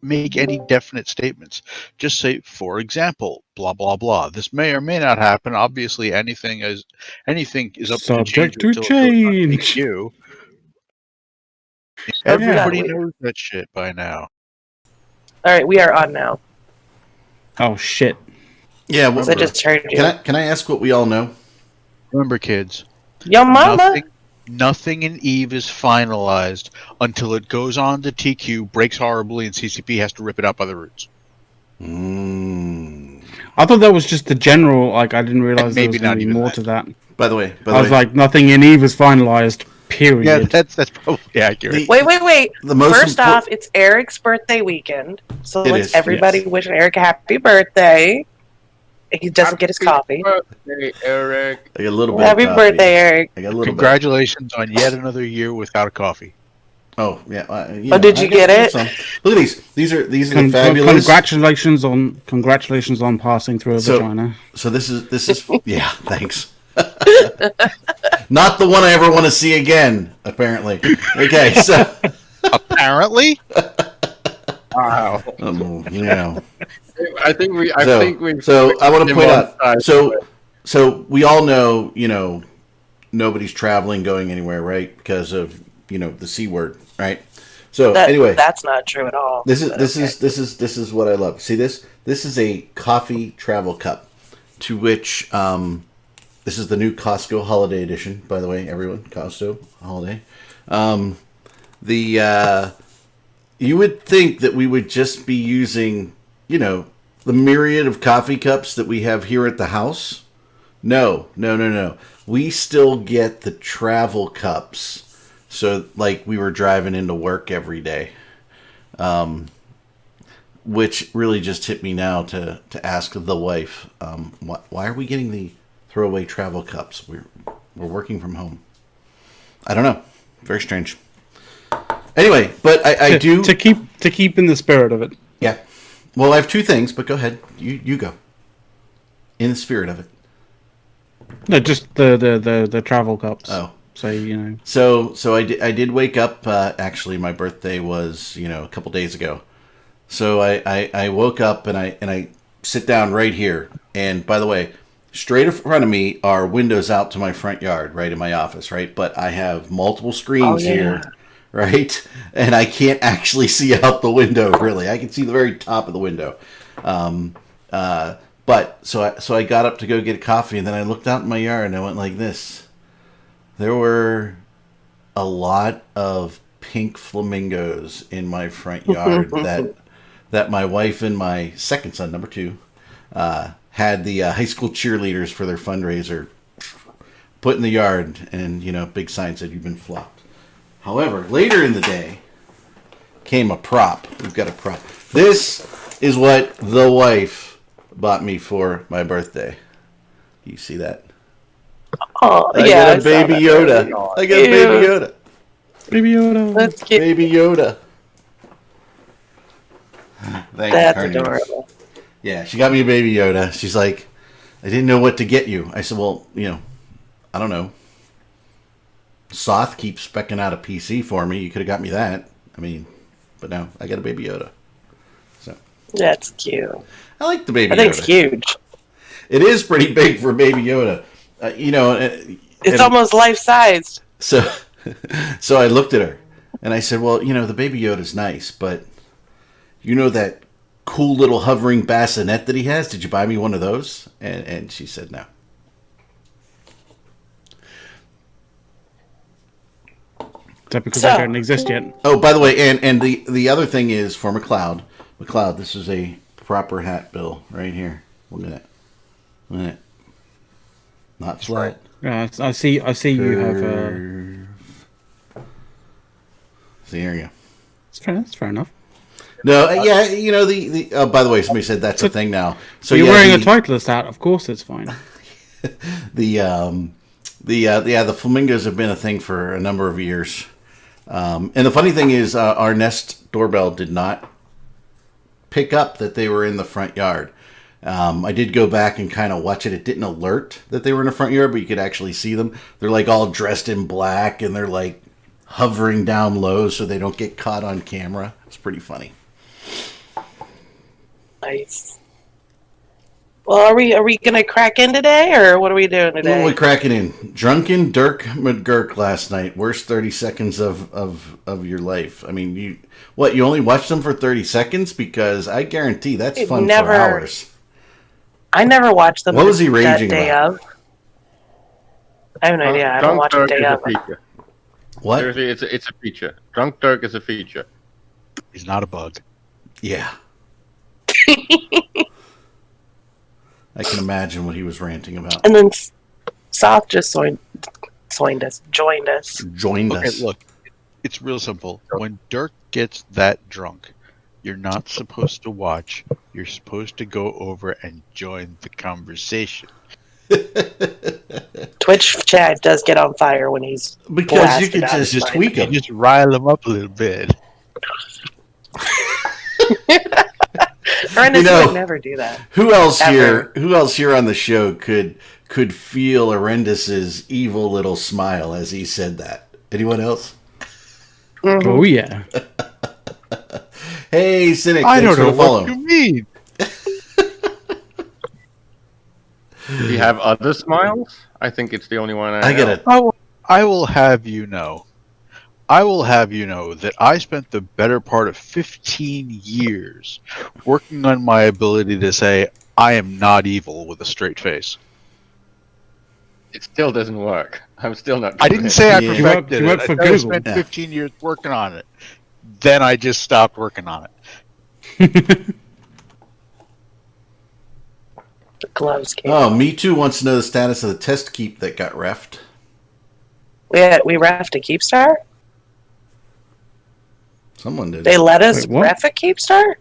Make any definite statements. Just say, for example, blah blah blah. This may or may not happen. Obviously, anything is up Subject to to change. change. You. Oh, Everybody yeah, knows that shit by now. All right, we are on now. Oh shit! Yeah, well, I just heard you. can I ask what we all know? Remember, kids. Yo, mama. Nothing in Eve is finalized until it goes on to TQ, breaks horribly, and CCP has to rip it out by the roots. I thought that was just the general. Like, I didn't realize there Maybe was going not to be even more that. to that. By the way, I was like, nothing in Eve is finalized. Period. Yeah, that's probably accurate. Wait. The most First off, it's Eric's birthday weekend, so It let's is, everybody yes. wish Eric a happy birthday. He doesn't get his coffee. Birthday, Eric. I got a little bit. Happy of coffee. birthday, Eric. I got a little Congratulations on yet another year without a coffee. bit. Oh yeah. Oh, did you get it? Some. Look at these. These are the fabulous. Congratulations on passing through a vagina. So this is yeah. Thanks. Not the one I ever want to see again. Apparently. Okay. So apparently. Wow. Yeah. I think we. So I want to point out. So we all know, nobody's traveling, going anywhere, right? Because of the C word, right? So anyway, that's not true at all. This is what I love. See this? This is a coffee travel cup, to which this is the new Costco Holiday Edition. By the way, everyone, Costco Holiday. You would think that we would just be using, the myriad of coffee cups that we have here at the house. No. We still get the travel cups. So, like, we were driving into work every day. Which really just hit me now to ask the wife, why are we getting the throwaway travel cups? We're working from home. I don't know. Very strange. Anyway, but I do to keep in the spirit of it. Yeah. Well, I have two things, but go ahead. You go. In the spirit of it. No, just the travel cups. Oh. So So I did wake up. Actually, my birthday was a couple days ago. So I woke up and I sit down right here. And by the way, straight in front of me are windows out to my front yard, right in my office, right. But I have multiple screens here, right, and I can't actually see out the window. Really, I can see the very top of the window. But so I got up to go get a coffee, and then I looked out in my yard and I went like this. There were a lot of pink flamingos in my front yard that my wife and my second son, number 2, had the high school cheerleaders for their fundraiser put in the yard, and big sign said you've been flocked. However, later in the day came a prop. We've got a prop. This is what the wife bought me for my birthday. You see that? Oh, I got a baby Yoda. I got a baby Yoda. Baby Yoda. That's cute. Baby Yoda. That's adorable. Yeah, she got me a baby Yoda. She's like, I didn't know what to get you. I said, well, I don't know. Soth keeps specking out a PC for me. You could have got me that. But no, I got a baby Yoda. So that's cute. I like the baby Yoda. I think it's huge. It is pretty big for baby Yoda. It's almost life-sized. So I looked at her and I said, well, the baby Yoda's nice, but that cool little hovering bassinet that he has? Did you buy me one of those? And she said no. Is that because they don't exist yet? Oh, by the way, and the other thing is for McLeod. McLeod, this is a proper hat, Bill. Right here. Look at it. Look at it. Not flat. Yeah, I see. You have. Curve. See, there you go. That's fair enough. No, yeah, you know the. Oh, by the way, somebody said that's a thing now. So You're yeah, wearing a Titleist hat. Of course, it's fine. the flamingos have been a thing for a number of years. And the funny thing is, our Nest doorbell did not pick up that they were in the front yard. I did go back and kind of watch it. It didn't alert that they were in the front yard, but you could actually see them. They're like all dressed in black, and they're like hovering down low so they don't get caught on camera. It's pretty funny. Nice. Well, are we gonna crack in today, or what are we doing What today? are we cracking in? Drunken Dirk McGurk last night. Worst 30 seconds of your life. I mean, you only watched them for 30 seconds? Because I guarantee that's I've fun never- for hours. I never watched them. What was he that raging day about? of. I have no idea. I don't Drunk watch a Dirk day is a of. feature. What? Seriously, it's a feature. Drunk Dirk is a feature. He's not a bug. Yeah. I can imagine what he was ranting about. And then Soth just joined us. Joined Okay, us. look, it's real simple. When Dirk gets that drunk, you're not supposed to watch. You're supposed to go over and join the conversation. Twitch chat does get on fire when he's Because you blasted could out of just his tweak mind. him. Just rile him up a little bit. Brandon You know- would never do that. Who else Ever. here on the show could feel Arendis's evil little smile as he said that? Anyone else? Mhm. Oh yeah. Hey, Cynic, I thanks don't for know the follow. what you mean. Do you have other smiles? I think it's the only one I I know. gotta I will have you know. I will have you know that I spent the better part of 15 years working on my ability to say I am not evil with a straight face. It still doesn't work. I'm still not. I didn't say I Yeah. You work- perfected you work it. for I said I Google. spent Yeah. 15 years working on it. Then I just stopped working on it. The gloves came. Oh, Me Too wants to know the status of the test keep that got refed. We refed a Keepstar? Someone did. They let us Wait, what? ref a Keepstar?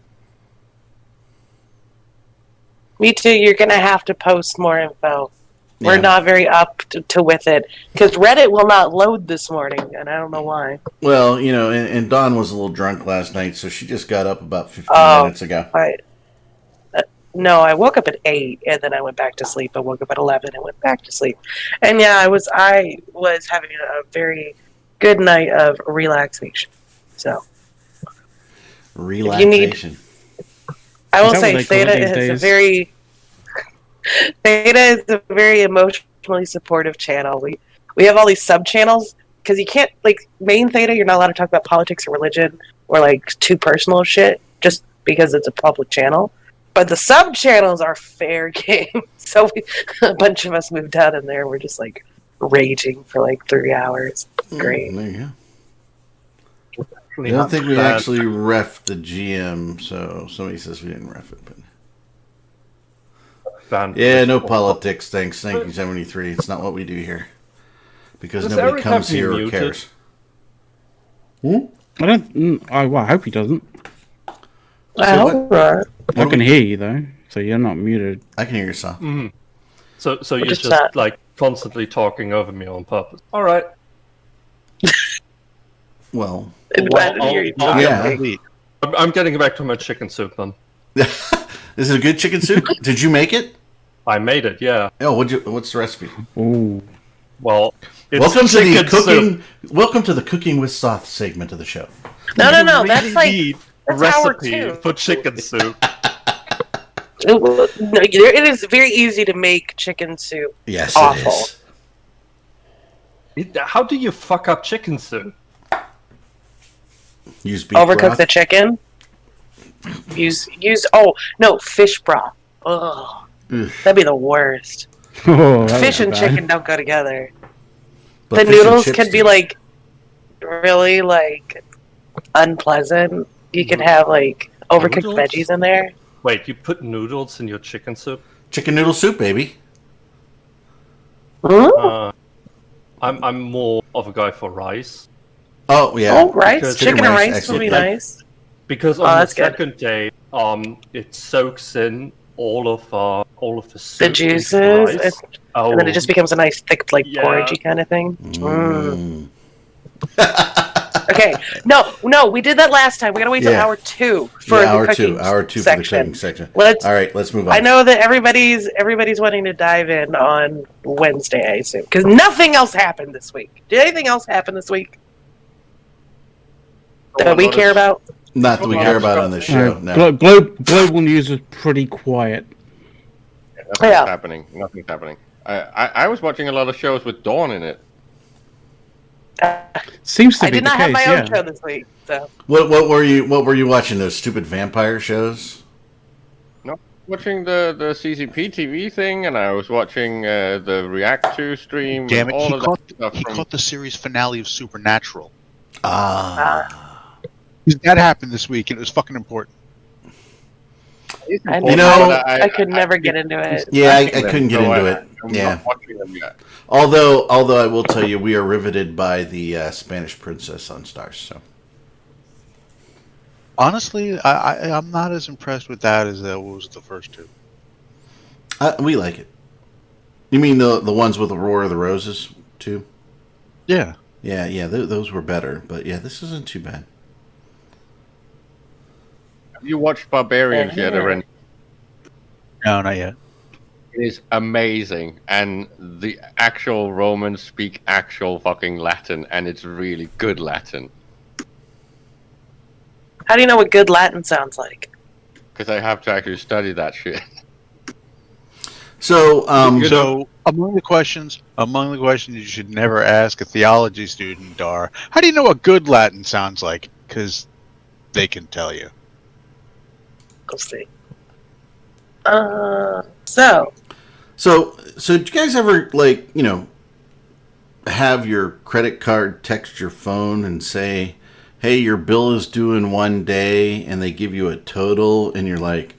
Me too. You're gonna have to post more info. We're Yeah. not very up to with it because Reddit will not load this morning, and I don't know why. Well, you know, and Dawn was a little drunk last night, so she just got up about 15 Oh. minutes ago. No, I woke up at 8 and then I went back to sleep. I woke up at 11 and went back to sleep. And yeah, I was having a very good night of relaxation. So Relaxation. I will Is that say what they call it Theta these is a days? very emotionally supportive channel. We have all these sub channels because you can't main Theta. You're not allowed to talk about politics or religion or too personal shit just because it's a public channel. But the sub channels are fair game. So a bunch of us moved down in there. We're just raging for 3 hours. Great. There you go. I don't think we actually refed the GM, so somebody says we didn't ref it. But yeah, no politics. Thanks, 1973. It's not what we do here because Does nobody Eric comes have me here or muted? cares. I don't. I hope he doesn't. I hope not. I can hear you though, so you're not muted. I can hear yourself. So you're just just not- constantly talking over me on purpose. All right. Well, I'm glad to hear you I'll- talking. yeah. Elite. I'm getting back to my chicken soup then. is it a good chicken soup? Did you make it? I made it, yeah. Oh, what's the recipe? Ooh. Well, it's Welcome to the chicken soup. cooking. Welcome to the cooking with Soth segment of the show. No. You That's really need that's hour recipe 2. for chicken soup. No, it is very easy to make chicken soup. Yes, Awful. it is. How do you fuck up chicken soup? Use beef Overcook broth. the chicken. Use fish broth. Ugh. Ugh. That'd be the worst. Oh, that Fish was and bad. chicken don't go together. But The fish and noodles chips can be do. really unpleasant. You can have overcooked Noodles? veggies in there. Wait, you put noodles in your chicken soup? Chicken noodle soup, baby. Hmm? I'm more of a guy for rice. Oh yeah. Oh, rice, because chicken and rice would excellent. be Yeah. nice. Because Oh, on the that's good. second day, it soaks in all of the soup The juices, into the rice. and then it just becomes a nice thick, like Yeah. porridgey kind of thing. Mm. Mm. Okay, no, we did that last time. We gotta wait till Yeah. hour 2 for Yeah, the cooking hour two for the section. cooking section. Let's. All right, let's move on. I know that everybody's wanting to dive in on Wednesday, I assume, because nothing else happened this week. Did anything else happen this week that we care about? Not that we care about on this show. No. Global news is pretty quiet. Nothing's Yeah. happening. Nothing's happening. I was watching a lot of shows with Dawn in it. Seems to I be did the not case. have my Yeah. own show this week, so What were you watching? Those stupid vampire shows? No, watching the CCP TV thing, and I was watching the React to stream. Damn and it! all He of caught that stuff he from. caught the series finale of Supernatural. Ah. That happened this week, and it was fucking important. I, You know, I could never get into it. Yeah, I couldn't get into it. I'm Yeah. not watching them yet. Although I will tell you, we are riveted by the Spanish Princess on Stars. So Honestly, I'm not as impressed with that as was the first two. we like it. You mean the ones with Aurora the Roses too? Yeah. Yeah. Those were better, but yeah, this isn't too bad. Have you watched Barbarians yet, Eren? No, not yet. It is amazing, and the actual Romans speak actual fucking Latin, and it's really good Latin. How do you know what good Latin sounds like? Because I have to actually study that shit. So So among the questions you should never ask a theology student are, how do you know what good Latin sounds like? Because they can tell you. We'll see. So do you guys ever have your credit card text your phone and say, "Hey, your bill is due in 1 day," and they give you a total, and you're like,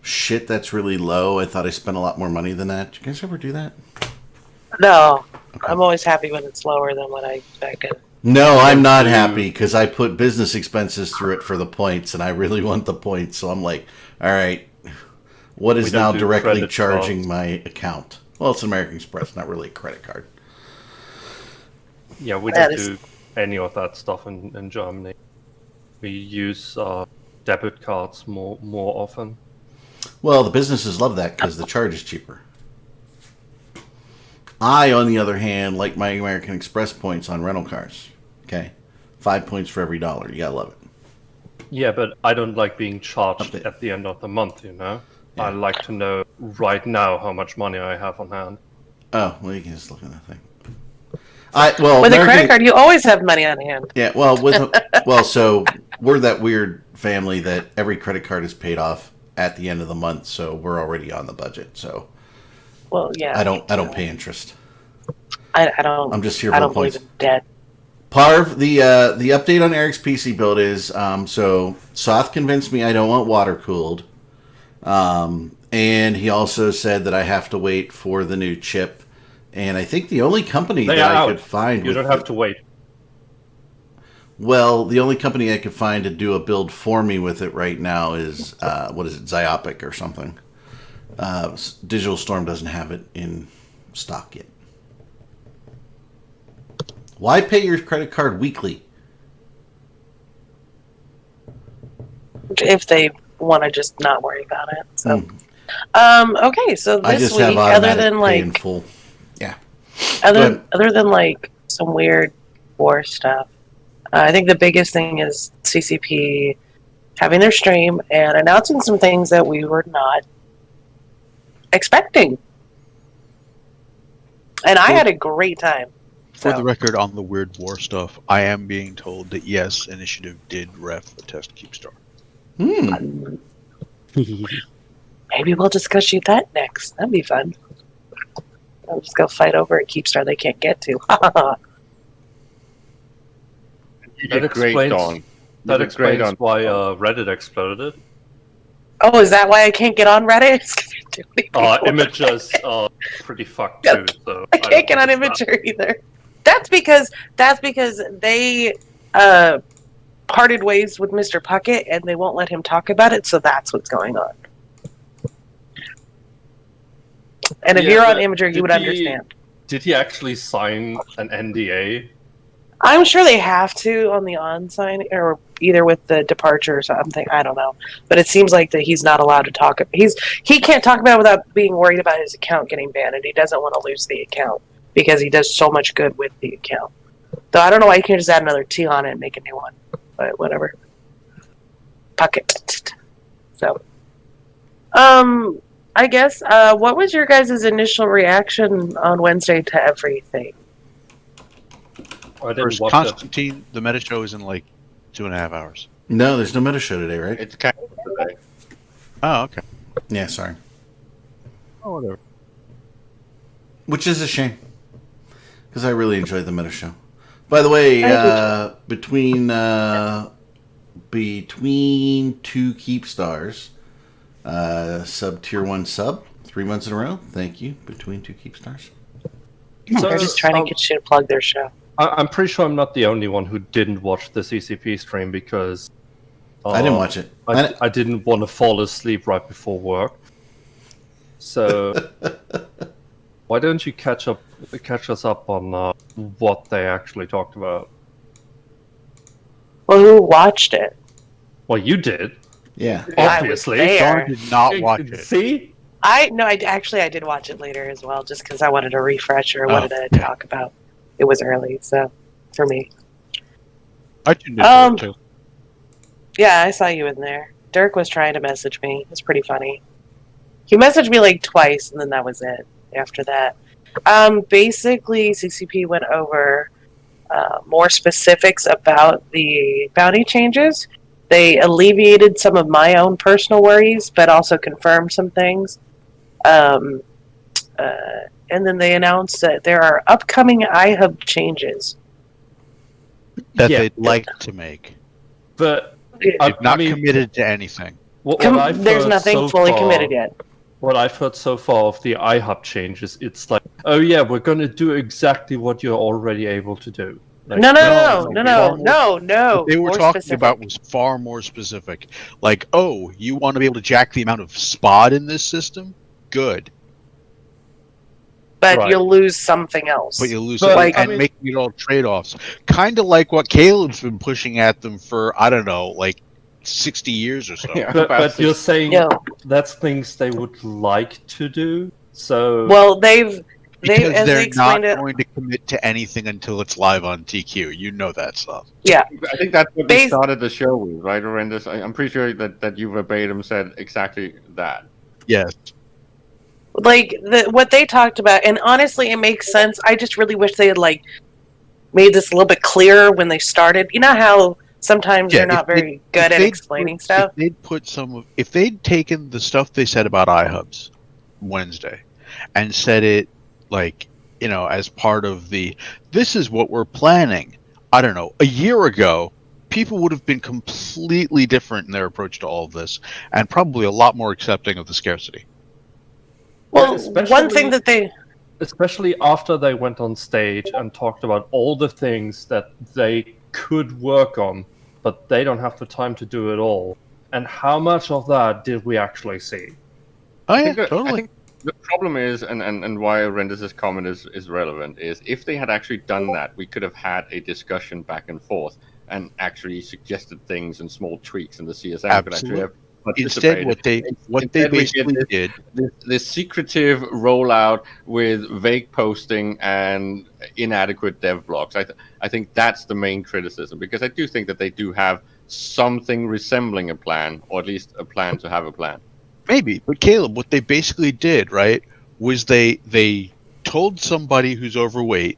"Shit, that's really low. I thought I spent a lot more money than that." Do you guys ever do that? no, I'm always happy when it's lower than what I expected. No, I'm not happy because I put business expenses through it for the points, and I really want the points. So I'm like, all right, what is We don't now do directly credit charging cards. my account? Well, it's American Express, not really a credit card. Yeah, we That don't is- do any of that stuff in Germany. We use debit cards more often. Well, the businesses love that because the charge is cheaper. I, on the other hand, like my American Express points on rental cars. Okay, 5 points for every $1. You gotta love it. Yeah, but I don't like being charged Update. at the end of the month, you know? Yeah. I like to know right now how much money I have on hand. Oh, well, you can just look at that thing. With a American- credit card, you always have money on hand. Yeah, well, so we're that weird family that every credit card is paid off at the end of the month, so we're already on the budget. So Well, yeah. I don't pay interest. I don't. I'm just here I for the don't believe points. in debt. Parv, the update on Eric's PC build is so Soth convinced me I don't want water cooled, and he also said that I have to wait for the new chip. And I think the only company They that are I out. could find You don't have to wait. Well, the only company I could find to do a build for me with it right now is Zyopic or something. Digital Storm doesn't have it in stock yet. Why pay your credit card weekly? If they want to just not worry about it. So, okay. So I this just have week, other automatic than pay in like, full. Yeah. other than like some weird war stuff, I think the biggest thing is CCP having their stream and announcing some things that we were not expecting. And I had a great time. For So, the record, on the weird war stuff, I am being told that yes, Initiative did ref the test Keepstar. maybe we'll discuss that next. That'd be fun. I'll just go fight over a Keepstar they can't get to. You That did great, explains- Dawn. You That did great explains on why Reddit exploded. Oh, is that why I can't get on Reddit? It's 'cause there's too many people. Imagers are pretty fucked too. So I can't get on Imager either. That's because they parted ways with Mr. Puckett and they won't let him talk about it, so that's what's going on. And if Yeah, you're on but Imager, you did would he- understand. Did he actually sign an NDA? I'm sure they have to on the on-sign, or either with the departure or something. I don't know, but it seems like that he's not allowed to talk. He can't talk about it without being worried about his account getting banned, and he doesn't want to lose the account because he does so much good with the account. Though I don't know why you can't just add another T on it and make a new one, but whatever. Puckett. So, I guess. What was your guys' initial reaction on Wednesday to everything? I didn't First, watch it. Constantine, the meta show is in like 2.5 hours. No, there's no meta show today, right? It's canceled today. Oh, okay. Yeah, sorry. Oh, whatever. Which is a shame, because I really enjoyed the meta show. By the way, between two Keep Stars, sub tier 1 sub, 3 months in a row. Thank you. Between two Keep Stars. So, They're just trying to get you to plug their show. I'm pretty sure I'm not the only one who didn't watch the CCP stream because I didn't watch it. I didn't want to fall asleep right before work. So why don't you catch us up on what they actually talked about? Well, who watched it? Well, you did, Yeah. obviously. I was there. John did not watch it. See, I did watch it later as well, just because I wanted a refresher, wanted to talk about. It was early, so for me, I tuned into it too. yeah, I saw you in there. Dirk was trying to message me. It was pretty funny. He messaged me like twice, and then that was it. After that, basically, CCP went over more specifics about the bounty changes. They alleviated some of my own personal worries, but also confirmed some things. And then they announced that there are upcoming iHub changes. That Yeah. they'd like to make. but They've not I mean, committed to anything. what I've There's heard nothing so fully far- committed yet. What I've heard so far of the iHub changes, it's like, oh yeah, we're going to do exactly what you're already able to do. Like, No. What they were More talking specific. about was far more specific. Like, oh, you want to be able to jack the amount of spot in this system? Good. But Right. you'll lose something else. But you lose But, it. like- And making it all trade-offs. Kind of like what Caleb's been pushing at them for, I don't know, like 60 years or so. Yeah. But you're saying No. that's things they would like to do. So Well, they've Because as they're they explained not it. going to commit to anything until it's live on TQ. You know that stuff. Yeah, I think that's what they Bas- started the show with, right, Horrendous? I'm pretty sure that you verbatim said exactly that. Yes. like what they talked about, and honestly, it makes sense. I just really wish they had like made this a little bit clearer when they started. You know how sometimes Yeah, they're not if they- very good at they'd explaining put- stuff. If they'd taken the stuff they said about iHubs Wednesday and said it like, as part of this is what we're planning. I don't know, a year ago, people would have been completely different in their approach to all of this and probably a lot more accepting of the scarcity. Well, especially- one thing that they especially after they went on stage and talked about all the things that they could work on, but they don't have the time to do it all. And how much of that did we actually see? Oh yeah, think that- I totally. think the problem is, and why Horrendous' comment is relevant, is if they had actually done that, we could have had a discussion back and forth and actually suggested things and small tweaks, and the CSM could actually have Instead, participated. what they Instead, we basically did did. this secretive rollout with vague posting and inadequate dev blocks. I think that's the main criticism, because I do think that they do have something resembling a plan, or at least a plan to have a plan. Maybe, but Caleb, what they basically did, right, was they told somebody who's overweight,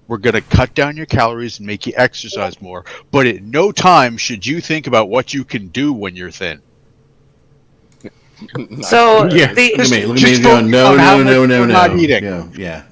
we're going to cut down your calories and make you exercise more, but at no time should you think about what you can do when you're thin. so Yeah. the Look at me Just going, focus on how much no. you're not eating. Yeah.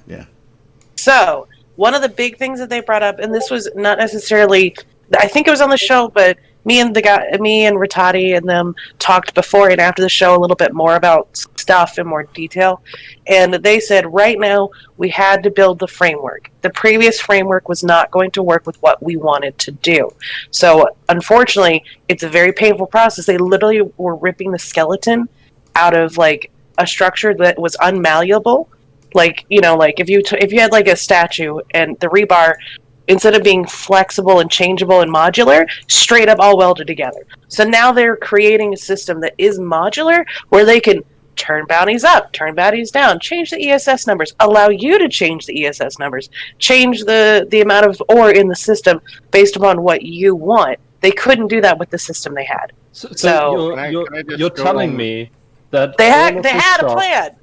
So, one of the big things that they brought up, and this was not necessarily, I think it was on the show, but me and Ratati and them talked before and after the show a little bit more about stuff in more detail, and they said right now we had to build the framework. The previous framework was not going to work with what we wanted to do. So unfortunately, it's a very painful process. They literally were ripping the skeleton out of like a structure that was unmalleable. Like, you know, like if you had like a statue and the rebar, instead of being flexible and changeable and modular, straight up all welded together. So now they're creating a system that is modular where they can turn bounties up, turn bounties down, change the ESS numbers, allow you to change the ESS numbers, change the amount of ore in the system based upon what you want. They couldn't do that with the system they had. So you're telling me that they had a plan.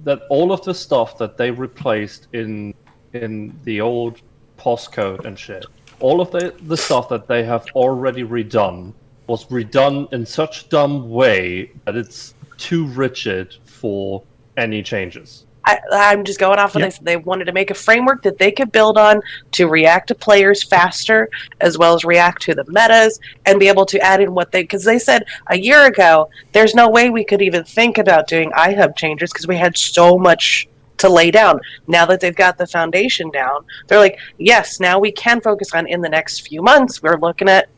That all of the stuff that they replaced in the old postcode and shit, all of the stuff that they have already redone was redone in such a dumb way that it's too rigid for any changes. I'm just going off of this. They wanted to make a framework that they could build on to react to players faster, as well as react to the metas, and be able to add in because they said a year ago, there's no way we could even think about doing iHub changes because we had so much to lay down. Now that they've got the foundation down, they're like, yes, now we can focus on in the next few months. We're looking at,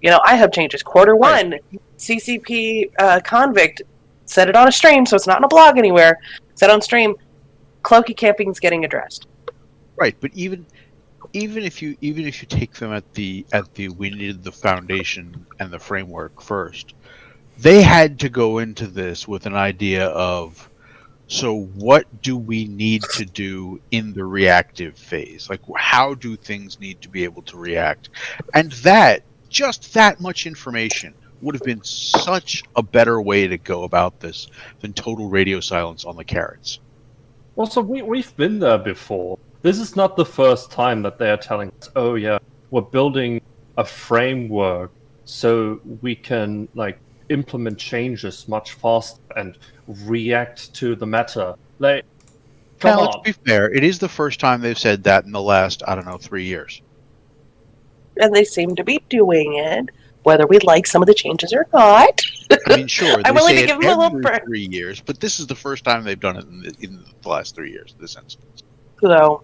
iHub changes. Quarter one, CCP Convict said it on a stream, so it's not in a blog anywhere. Said on stream, Cloaky camping is getting addressed. Right, but even if you take them at the we needed the foundation and the framework first, they had to go into this with an idea of, so what do we need to do in the reactive phase? Like, how do things need to be able to react? And just that much information would have been such a better way to go about this than total radio silence on the carrots. Also, we've been there before. This is not the first time that they are telling us, oh yeah, we're building a framework so we can implement changes much faster and react to the meta. Let's be fair, it is the first time they've said that in the last, 3 years. And they seem to be doing it, whether we like some of the changes or not. I mean, sure, I'm willing to give them a little 3 years, but this is the first time they've done it in the last 3 years, this instance. So,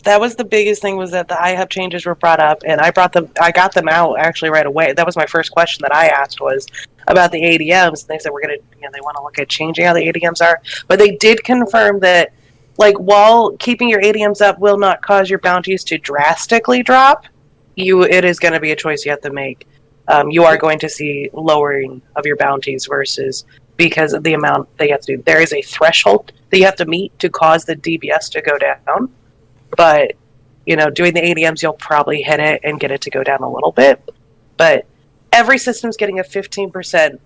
that was the biggest thing, was that the iHub changes were brought up, and I got them out actually right away. That was my first question that I asked, was about the ADMs. They said they want to look at changing how the ADMs are, but they did confirm that, while keeping your ADMs up will not cause your bounties to drastically drop, it is going to be a choice you have to make. You are going to see lowering of your bounties because of the amount that you have to do. There is a threshold that you have to meet to cause the DBS to go down. But, doing the ADMs, you'll probably hit it and get it to go down a little bit. But every system's getting a 15%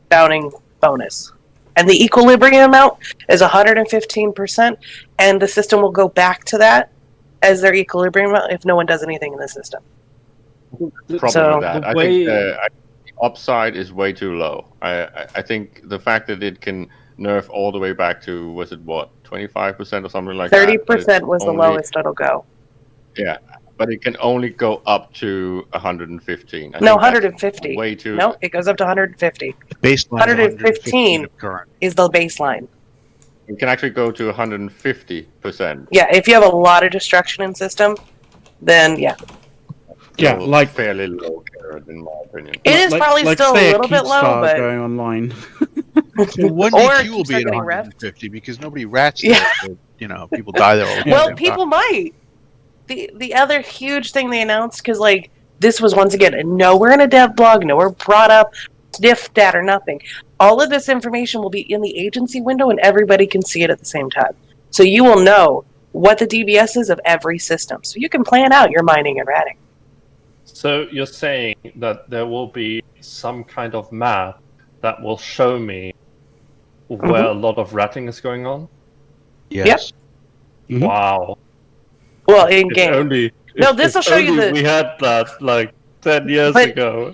bounting bonus. And the equilibrium amount is 115%, and the system will go back to that as their equilibrium amount if no one does anything in the system. Problem with that. I think the upside is way too low. I think the fact that it can nerf all the way back to, 25% or something like 30% that? 30% was the lowest it'll go. Yeah, but it can only go up to 115. No, 150. Way too. No, it goes up to 150. Baseline 115 is the baseline. It can actually go to 150%. Yeah, if you have a lot of destruction in system, then yeah. Yeah, so fairly low carrot in my opinion. It is probably still a little bit low, but going online. Well, one DQ will be at 150 because nobody rats there. But, people die there all the time. Well, people might. The other huge thing they announced, because this was once again nowhere in a dev blog, nowhere brought up, sniff dat or nothing. All of this information will be in the agency window, and everybody can see it at the same time. So you will know what the DBS is of every system, so you can plan out your mining and ratting. So you're saying that there will be some kind of map that will show me where a lot of ratting is going on? Yes. Yep. Wow. Well, in game. This will show you that we had that 10 years ago.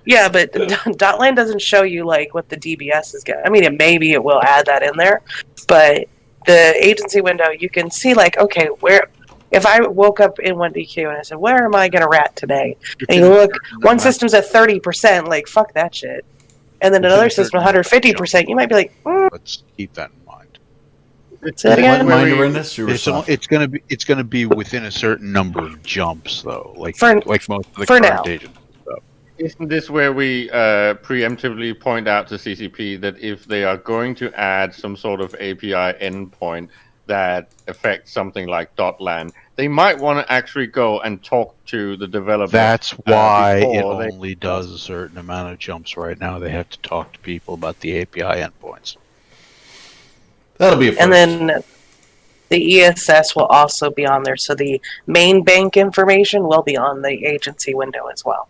Yeah, but Dotland doesn't show you what the DBS is getting. I mean, maybe it will add that in there, but the agency window, you can see okay, where if I woke up in 1DQ and I said, "Where am I going to rat today?" and you look, one system's at 30%, like fuck that shit, and then another system 150%, you might be like, Let's keep that in mind. Say that again? What minor in this? It's gonna be within a certain number of jumps though, like For- most of the for current now. agents. So. Isn't this where we preemptively point out to CCP that if they are going to add some sort of API endpoint that affects something like .lan, they might want to actually go and talk to the developer? That's why it before they- only does a certain amount of jumps right now. They have to talk to people about the API endpoints. That'll be a first. and then the ESS will also be on there, so the main bank information will be on the agency window as well.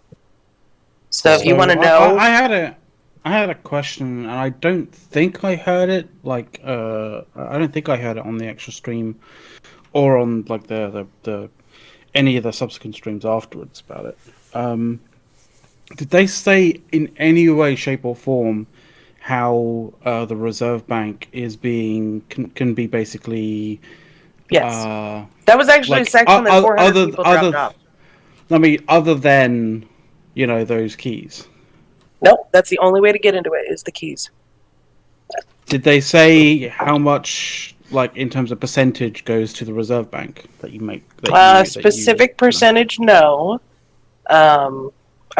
So if you want to know, I had a question, and I don't think I heard it. Like, I don't think I heard it on the extra stream, or on like the any of the subsequent streams afterwards about it. Did they say in any way, shape, or form how the reserve bank is being can be basically? yes, that was actually a section that 400 people dropped off. I mean, other than those keys. Nope, that's the only way to get into it is the keys. Did they say how much, like in terms of percentage, goes to the reserve bank that you make? Specific percentage, no. I'm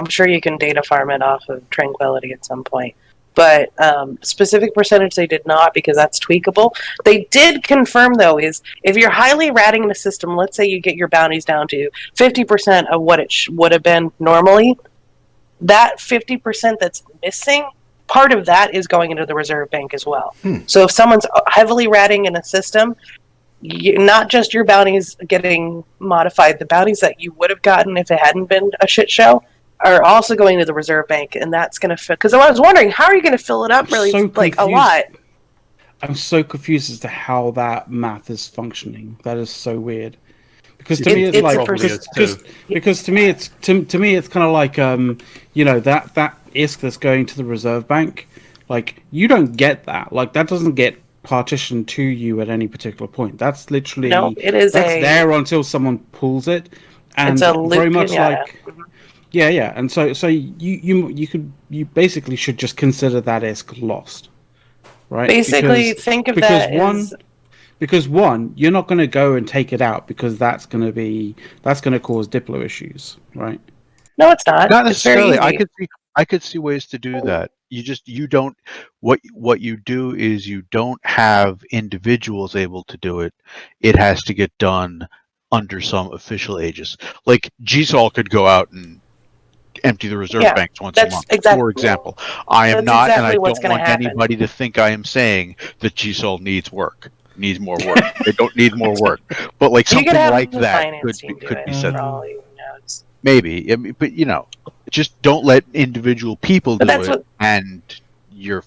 sure you can data farm it off of Tranquility at some point. But specific percentage they did not, because that's tweakable. They did confirm, though, is if you're highly ratting in a system, let's say you get your bounties down to 50% of what it would have been normally, that 50% that's missing, part of that is going into the reserve bank as well. So if someone's heavily ratting in a system, not just your bounties getting modified, the bounties that you would have gotten if it hadn't been a shit show are also going to the reserve bank, and that's going to fill. Because I was wondering, how are you going to fill it up? Really, like a lot. I'm so confused as to how that math is functioning. That is so weird. Because to me, it's like because to me it's kind of like that ISK that's going to the reserve bank. Like, you don't get that. Like, that doesn't get partitioned to you at any particular point. That's literally that's there until someone pulls it, and it's a loop, very much like. Yeah, and so you basically should just consider that ISK lost, right? Basically, think of that because one, you're not going to go and take it out because that's going to cause Diplo issues, right? No, it's not. Not necessarily. It's very easy. I could see ways to do that. You don't. What you do is you don't have individuals able to do it. It has to get done under some official aegis. Like GSOL could go out and empty the reserve banks once a month, for example. I am not, and I don't want anybody to think I am saying that GSOL needs more work. They don't need more work, but like something like that could be said. Maybe, I mean, but just don't let individual people do it, and you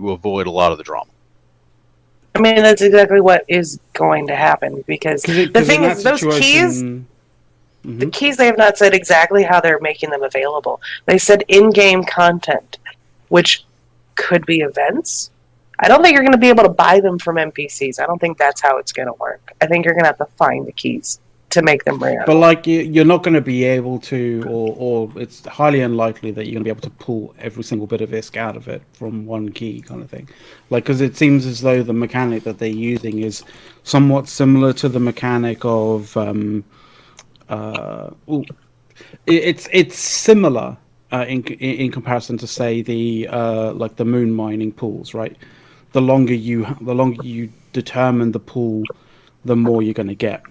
avoid a lot of the drama. I mean, that's exactly what is going to happen, because the thing is, those keys. The keys, they have not said exactly how they're making them available. They said in-game content, which could be events. I don't think you're going to be able to buy them from NPCs. I don't think that's how it's going to work. I think you're going to have to find the keys to make them rare. But like, you're not going to be able to, or it's highly unlikely that you're going to be able to pull every single bit of ISK out of it from one key, kind of thing. Like, because it seems as though the mechanic that they're using is somewhat similar to the mechanic of it's similar in comparison to, say, the like the moon mining pools, right? The longer you determine the pool, the more you're going to get.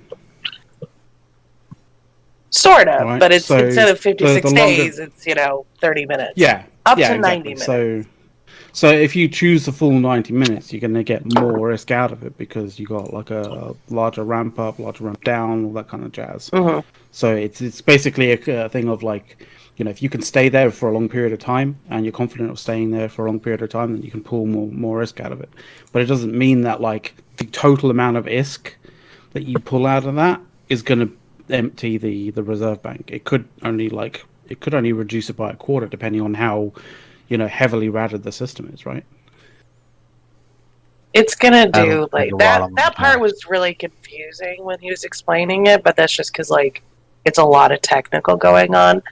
Sort of, right? But it's instead of 56 days, it's 30 minutes. Yeah, up to 90 minutes. So if you choose the full 90 minutes, you're going to get more risk out of it because you got like a larger ramp up, larger ramp down, all that kind of jazz. So it's basically a thing of like, if you can stay there for a long period of time and you're confident of staying there for a long period of time, then you can pull more risk out of it. But it doesn't mean that like the total amount of ISK that you pull out of that is going to empty the reserve bank. It could only reduce it by a quarter, depending on how heavily ratted the system is, right? It's gonna I don't do think like a lot that. on That the part task. was really confusing when he was explaining it, but that's just because like it's a lot of technical going on.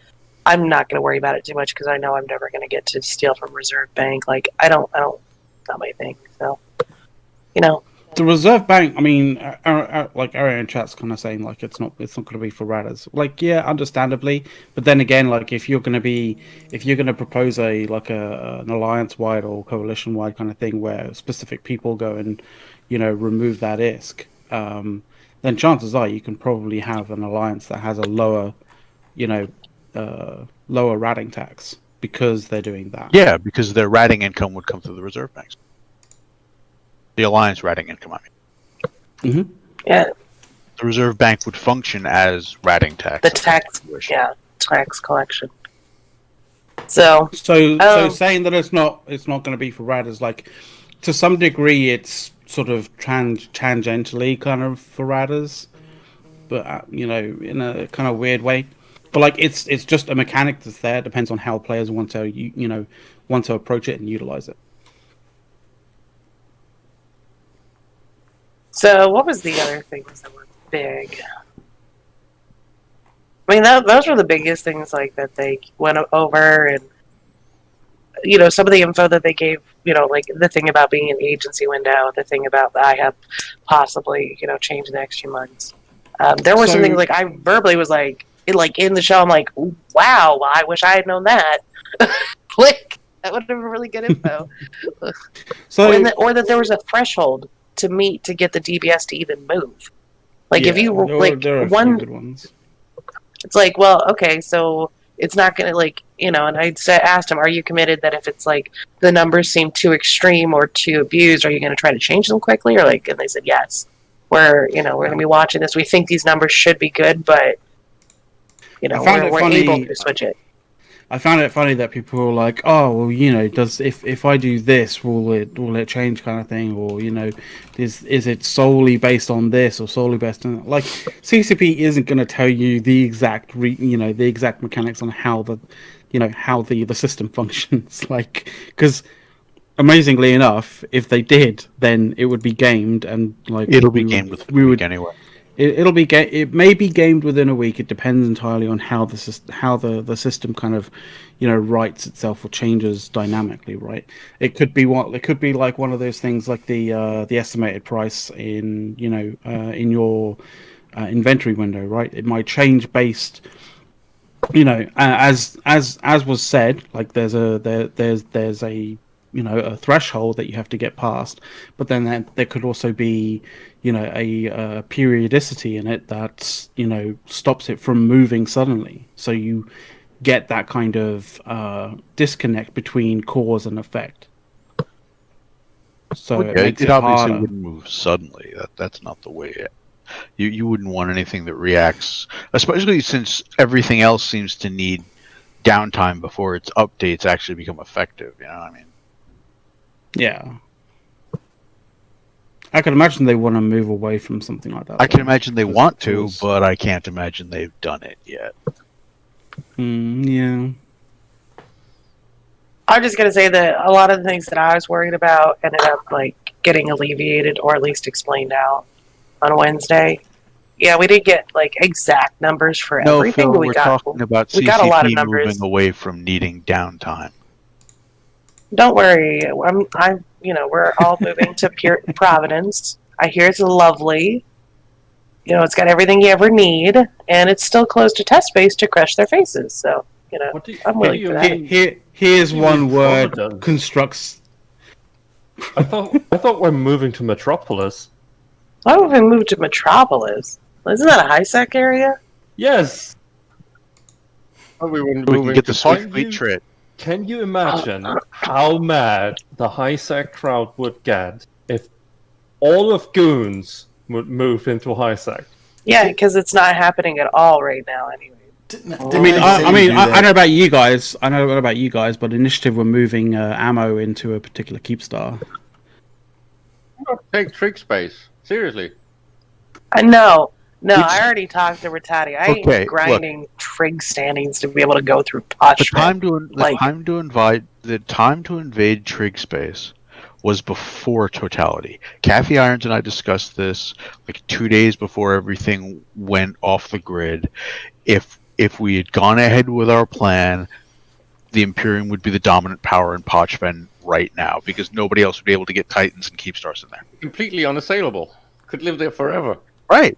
I'm not gonna worry about it too much because I know I'm never gonna get to steal from Reserve Bank. Like I don't, not my thing. So you know, The Reserve Bank, I mean, like Arian in chat's kind of saying like it's not going to be for radders. Like, yeah, understandably, but then again, like if you're going to propose an alliance wide or coalition wide kind of thing where specific people go and remove that ISK, then chances are you can probably have an alliance that has a lower, you know, lower ratting tax because they're doing that. Yeah, because their ratting income would come through the reserve banks. The alliance ratting income, I mean. yeah, The reserve bank would function as ratting tax. the tax, tax collection. So So saying that it's not going to be for radders, like to some degree, it's sort of tangentially kind of for radders, but in a kind of weird way. But like it's just a mechanic that's there. It depends on how players want to want to approach it and utilize it. So, what was the other things that were big? I mean, those were the biggest things, like that they went over, and some of the info that they gave. Like the thing about being an agency window, the thing about the IHEP possibly, changed the next few months. There were some things like I verbally was like in the show. I'm like, wow, I wish I had known that. Like that would have been really good info. Or that there was a threshold to meet to get the DBS to even move. Like if you there are one good ones. It's like, well, okay, so it's not gonna and I asked him, are you committed that if it's like the numbers seem too extreme or too abused, are you gonna try to change them quickly? Or and they said yes. We're gonna be watching this. We think these numbers should be good, but we're able to switch it. I found it funny that people were like, "Oh, well, does if I do this, will it change?" kind of thing, or is it solely based on this or solely based on like CCP isn't going to tell you the exact the exact mechanics on how the system functions, like because amazingly enough, if they did, then it would be gamed and like it'll be gamed with anyway. It may be gamed within a week. It depends entirely on how the system kind of, writes itself or changes dynamically. Right. It could be like one of those things like the estimated price in in your inventory window. Right. It might change based. As was said, like there's a a threshold that you have to get past, but then there could also be a periodicity in it that stops it from moving suddenly, so you get that kind of disconnect between cause and effect. So it makes it obviously harder. wouldn't move suddenly. That's not the way. You wouldn't want anything that reacts, especially since everything else seems to need downtime before its updates actually become effective. You know what I mean? Yeah. I can imagine they want to move away from something like that. I can imagine they want to, but I can't imagine they've done it yet. Yeah. I'm just gonna say that a lot of the things that I was worried about ended up getting alleviated or at least explained out on Wednesday. Yeah, we didn't get exact numbers for everything. Phil, But we're talking about we CCP got a lot of numbers. moving away from needing downtime. Don't worry, we're all moving to Providence. I hear it's lovely. It's got everything you ever need, and it's still closed to test space to crush their faces. So, I'm willing for that. Here's one word: Providence? constructs. I thought we're moving to Metropolis. Why would we move to Metropolis? Isn't that a high-sec area? Yes. We We can get the Swift Fleet trip. Can you imagine how mad the high-sec crowd would get if all of Goons would move into high-sec? Yeah, because it's not happening at all right now anyway. I know about you guys. But Initiative were moving ammo into a particular keep star. Take trig space. Seriously. No, I already talked to Rattati. I ain't grinding trig standings to be able to go through The Parchment. time to invade trig space was before Totality. Kathy Irons and I discussed this like 2 days before everything went off the grid. If we had gone ahead with our plan, the Imperium would be the dominant power in Pochven right now, because nobody else would be able to get Titans and Keepstars in there. Completely unassailable. Could live there forever. Right.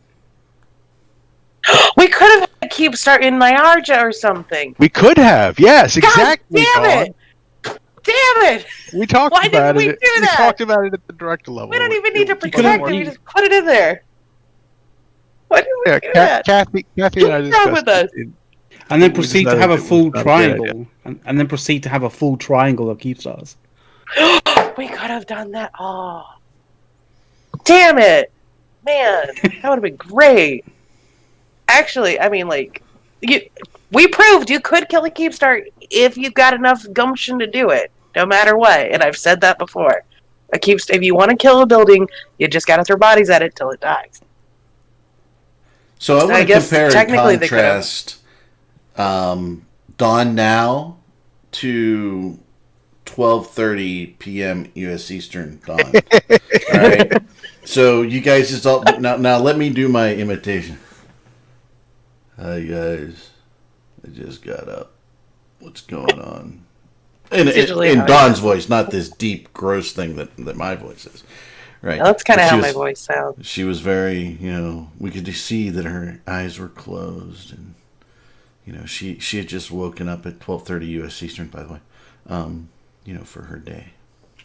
We could have had Keepstar in Myarja or something. We could have. Yes, exactly. God damn it! Damn it! We talked Why about didn't we it. do We that? talked about it at the director level. We don't even need to could've- protect it. We just put it in there. Why didn't we Yeah, do that? Kathy and I What's wrong discussed with us? it. And then We proceed to decided have a it was full not a good triangle, and then proceed to have a full triangle of Keepstars. We could have done that. Oh, damn it, man! That would have been great. Actually, I mean, like, we proved you could kill a Keepstar if you got enough gumption to do it, no matter what. And I've said that before. If you want to kill a building, you just got to throw bodies at it till it dies. So I I want to guess compare and technically they could've. contrast dawn now to 12:30 p.m. U.S. Eastern dawn. All right. So you guys just all now let me do my imitation. Hi guys, I just got up. What's going on? In usually how it Dawn's voice, not this deep, gross thing that my voice is. Right. That's kind But of she how my was- voice sounds. She was very, we could see that her eyes were closed, and she had just woken up at 12:30 U.S. Eastern, by the way, for her day.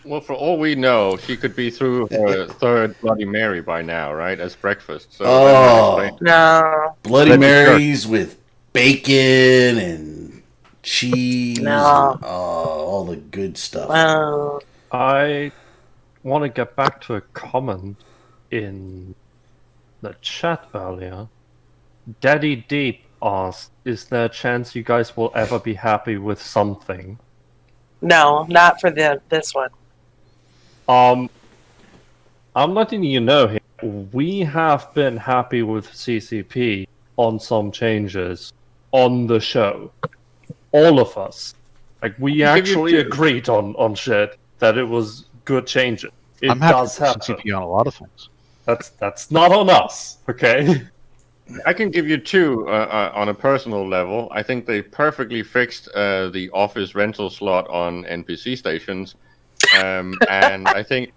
Well, for all we know, she could be through her third Bloody Mary by now, right? As breakfast. So that might Oh, explain- No, Bloody Let me start. Marys with bacon and cheese. No. And, all the good stuff. well, I want to get back to a comment in the chat earlier. Daddy Deep asked, "Is there a chance you guys will ever be happy with something?" no, not for this one. I'm letting you know here. We have been happy with CCP on some changes on the show. All of us. Like, we give you actually two. agreed on shit that it was good changes. It I'm happy does with happen. CCP on a lot of things. That's not on us, okay? I can give you two on a personal level. I think they perfectly fixed the office rental slot on NPC stations, and I think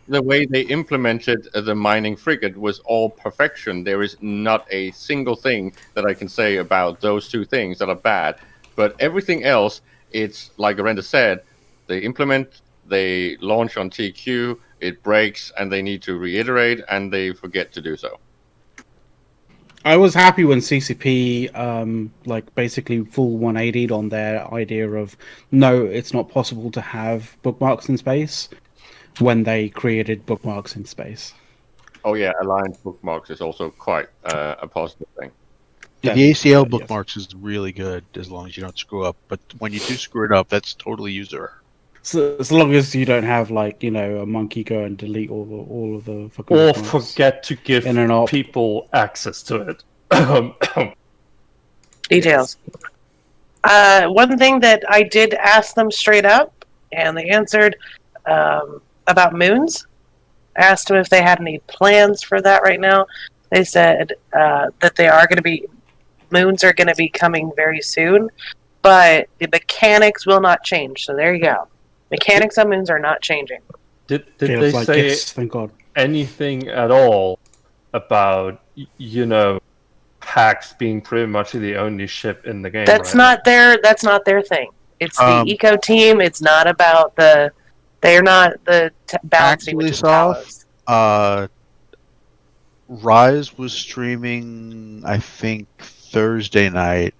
the way they implemented the mining frigate was all perfection. There is not a single thing that I can say about those two things that are bad, but everything else, it's like Arenda said, they implement, they launch on TQ, it breaks, and they need to reiterate, and they forget to do so. I was happy when CCP basically full 180'd on their idea of no, it's not possible to have bookmarks in space when they created bookmarks in space. Oh yeah, Alliance bookmarks is also quite a positive thing. Yeah, Yeah, the ACL yes. bookmarks is really good as long as you don't screw up. But when you do screw it up, that's totally user error. So as long as you don't have a monkey go and delete all of the fucking Or bookmarks. forget to give In and out. people access to it. Details. One thing that I did ask them straight up, and they answered about moons. I asked them if they had any plans for that right now. They said that they are going to be moons are going to be coming very soon, but the mechanics will not change. So there you go. Mechanics on moons are not changing. Did Feels they like say gifts, thank God. anything at all about Pax being pretty much the only ship in the game? That's right not their. That's not their thing. It's the eco team. It's not about the. They're not the balancing Actually, which is Soph, Talos. Rise was streaming, I think, Thursday night,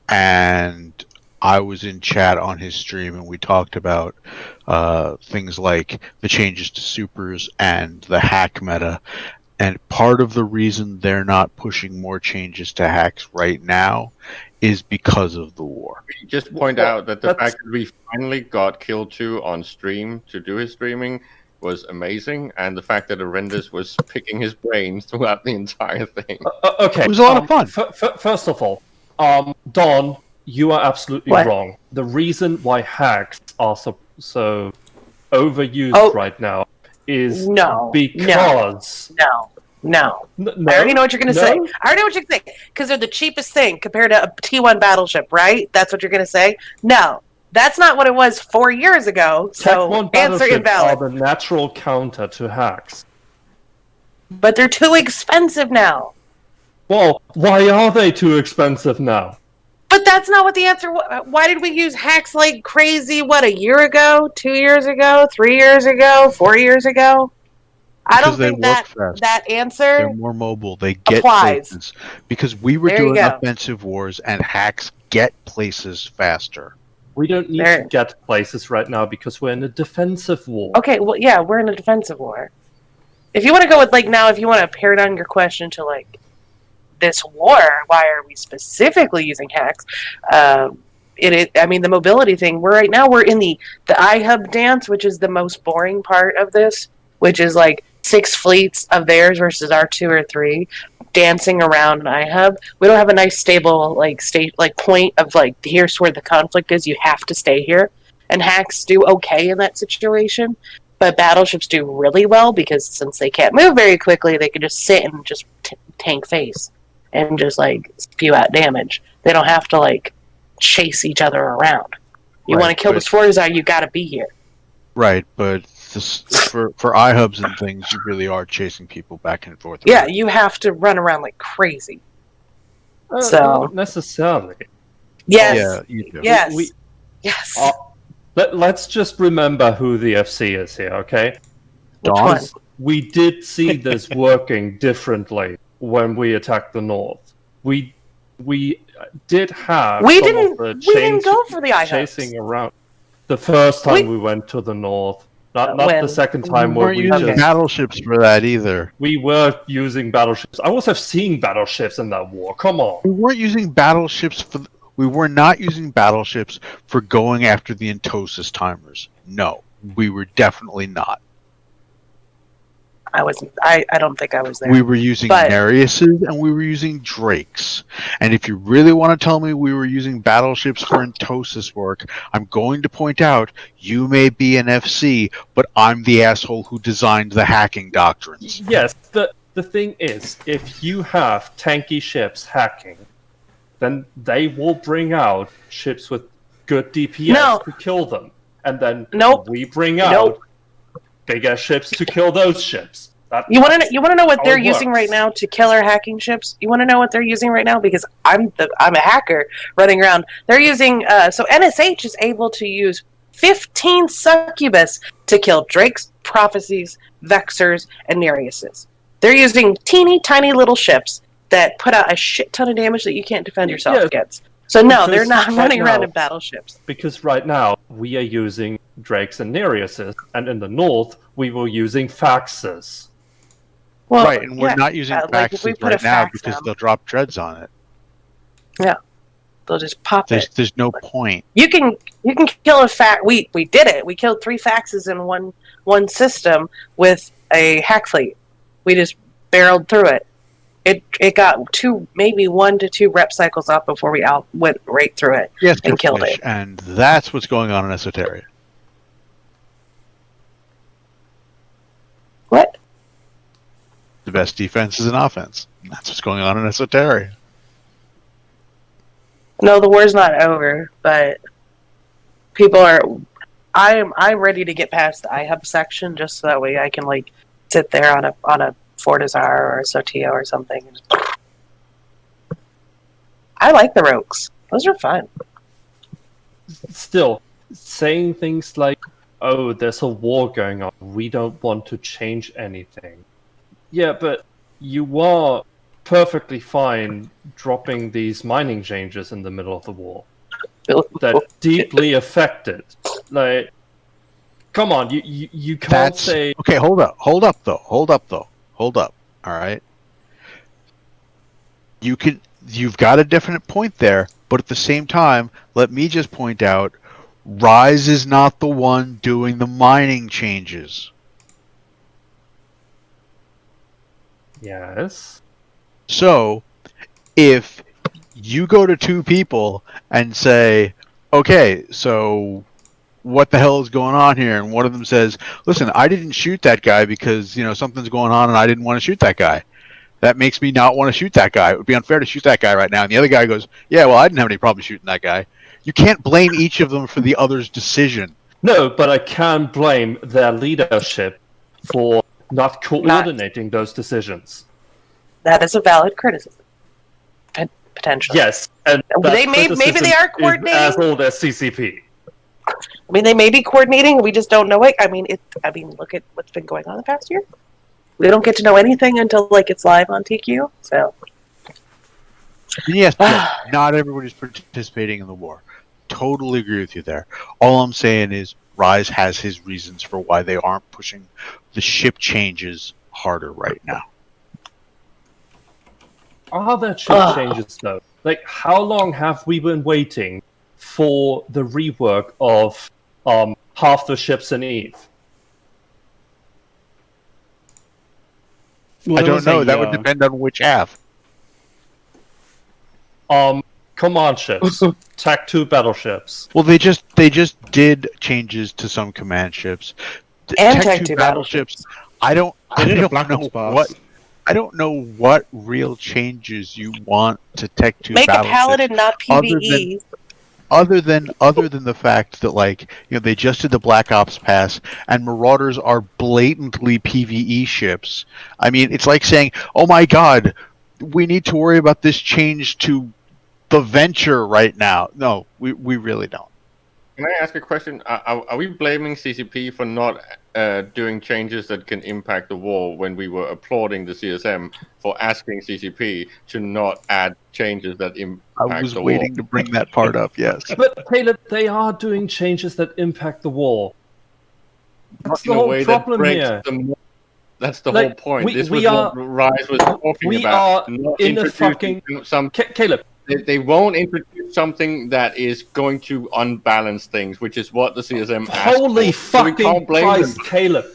and I was in chat on his stream, and we talked about things like the changes to supers and the hack meta. And part of the reason they're not pushing more changes to hacks right now is because of the war. Just point Well, out that the that's- fact that we finally got Kill 2 on stream to do his streaming was amazing, and the fact that Arendis was picking his brains throughout the entire thing. Okay. It was a lot of fun. First of all, Don, you are absolutely What? wrong. The reason why hacks are so overused Oh. right now is No, because No. No? I already know what you're going to No? say. I already know what you're going to say. Because they're the cheapest thing compared to a T1 battleship, right? That's what you're going to say? No. That's not what it was 4 years ago. Tech So, 1 answer battleships are invalid. the natural counter to hacks. But they're too expensive now. Well, why are they too expensive now? But that's not what the answer was. Why did we use hacks like crazy, what, a year ago? 2 years ago? 3 years ago? 4 years ago? I Because don't they think work that fast. that They're answer more mobile. They get applies. places. Because we were There you doing go. offensive wars, and hacks get places faster. We don't need There- to get places right now because we're in a defensive war. Okay, well, yeah, we're in a defensive war. If you want to go with, like, now, if you want to pare down your question to, like, this war, why are we specifically using hacks? I mean, the mobility thing, we're in the iHub dance, which is the most boring part of this, which is, like, 6 fleets of theirs versus our 2 or 3 dancing around an iHub. We don't have a nice stable, like, point of, like, here's where the conflict is, you have to stay here. And hacks do okay in that situation. But battleships do really well because since they can't move very quickly, they can just sit and just tank face and just like spew out damage. They don't have to like chase each other around. You Right, want to kill the but- Sforzar, you got to be here. Right, but for iHubs and things, you really are chasing people back and forth. Yeah, you have to run around like crazy. So- Not necessarily. Yes. Yeah, you do. Yes. We- Yes. Let's just remember who the FC is here, okay? Which Dawn? one? We did see this working differently when we attacked the north. We did have We some didn't. of the We didn't go for the iHubs. chasing around. The first time we went to the north, not When? the second We time where weren't we using just battleships for that either. we were using battleships. I was have seen battleships in that war. Come on. We weren't using battleships for. We were not using battleships for going after the Entosis timers. No, we were definitely not. I wasn't. I don't think I was there. We were using But- Nereises and we were using Drakes. And if you really want to tell me we were using battleships for Entosis work, I'm going to point out you may be an FC, but I'm the asshole who designed the hacking doctrines. Yes, the thing is, if you have tanky ships hacking, then they will bring out ships with good DPS No. to kill them. And then Nope. we bring out Nope. bigger ships to kill those ships. You want to know what how they're it using works. right now to kill our hacking ships? You want to know what they're using right now because I'm a hacker running around. They're using so NSH is able to use 15 succubus to kill Drakes, Prophecies, Vexers, and Nereises. They're using teeny tiny little ships that put out a shit ton of damage that you can't defend yourself Yeah. against. So no, Because they're not right running around now- in battleships. Because right now we are using Drakes and Nereises, and in the north we were using Faxes. Well, Right, and we're yeah, not using like if we Faxes put a right now fax because down, they'll drop dreads on it. they'll just pop it. There's no point. You can kill a fax. We did it. We killed 3 faxes in one system with a hack fleet. We just barreled through it. It got 1 to 2 rep cycles up before we went right through it. Yes, And killed Fish, it. and that's what's going on in Esoteria. What? The best defense is an offense. That's what's going on in Esoteria. No, the war's not over, but people are. I'm ready to get past the iHub section just so that way I can like sit there on a Fortizar or a Sotia or something. And just... I like the Rogues. Those are fun. Still, saying things like, oh, there's a war going on, we don't want to change anything. Yeah, but you are perfectly fine dropping these mining changes in the middle of the war that deeply affected. Like, come on, you can't say okay. Hold up though. All right. You've got a definite point there, but at the same time, let me just point out, Rise is not the one doing the mining changes. yes. So, if you go to 2 people and say, okay, so what the hell is going on here? And one of them says, listen, I didn't shoot that guy because, something's going on and I didn't want to shoot that guy. That makes me not want to shoot that guy. It would be unfair to shoot that guy right now. And the other guy goes, yeah, well, I didn't have any problem shooting that guy. You can't blame each of them for the other's decision. No, but I can blame their leadership for not coordinating those decisions. That is a valid criticism. Potentially. Yes, and maybe they are coordinating as old as CCP. I mean, they may be coordinating. We just don't know it. I mean, look at what's been going on the past year. We don't get to know anything until it's live on TQ. So, yes, not everybody's participating in the war. Totally agree with you there. All I'm saying is Rise has his reasons for why they aren't pushing the ship changes harder right now. Are there ship changes though? Like, how long have we been waiting for the rework of half the ships in Eve? Well, I there don't was know. a, That would depend on which half. Command ships, TAC 2 battleships. Well, they just did changes to some command ships. And Tech Tech 2 battleships. I don't They did a know Black Ops pass. what. I don't know what real changes you want to Tech 2 make a battleships. paladin not PvE. Other than the fact that they just did the Black Ops pass and Marauders are blatantly PvE ships. I mean, it's like saying, "Oh my God, we need to worry about this change to the Venture right now." No, we really don't. Can I ask a question? Are we blaming CCP for not doing changes that can impact the war when we were applauding the CSM for asking CCP to not add changes that impact I was the waiting to bring that part up. Yes. But Caleb, they are doing changes that impact the war. That's the whole problem here. That's the whole point. This was what Rise was talking we about. are not in a introducing fucking Caleb. They won't introduce something that is going to unbalance things, which is what the CSM asked Holy for. So we fucking can't blame Christ, them. Caleb.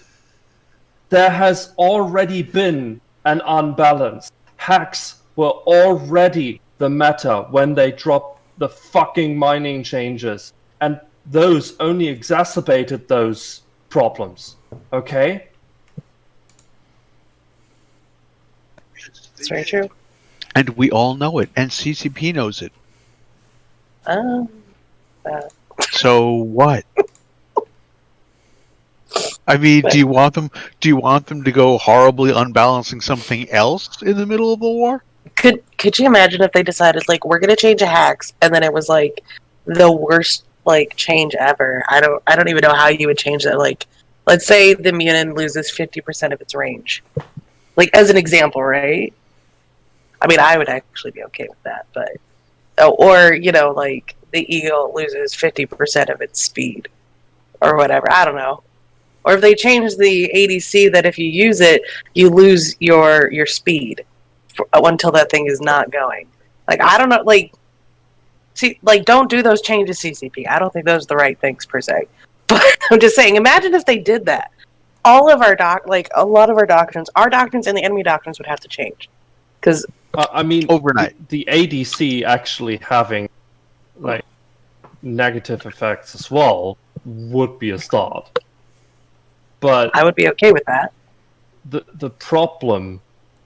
There has already been an unbalance. Hacks were already the meta when they dropped the fucking mining changes. And those only exacerbated those problems. Okay? It's very true. And we all know it, and CCP knows it. So what? I mean, do you want them to go horribly unbalancing something else in the middle of a war? Could you imagine if they decided we're gonna change a hacks and then it was the worst change ever? I don't even know how you would change that. Let's say the Munin loses 50% of its range. As an example, right? I mean, I would actually be okay with that, but the Eagle loses 50% of its speed or whatever. I don't know. Or if they change the ADC that if you use it, you lose your speed until that thing is not going. I don't know. Don't do those changes, CCP. I don't think those are the right things per se. But I'm just saying, imagine if they did that. All of our a lot of our doctrines and the enemy doctrines would have to change. Because I mean, overnight, the ADC actually having negative effects as well would be a start. But I would be okay with that. The problem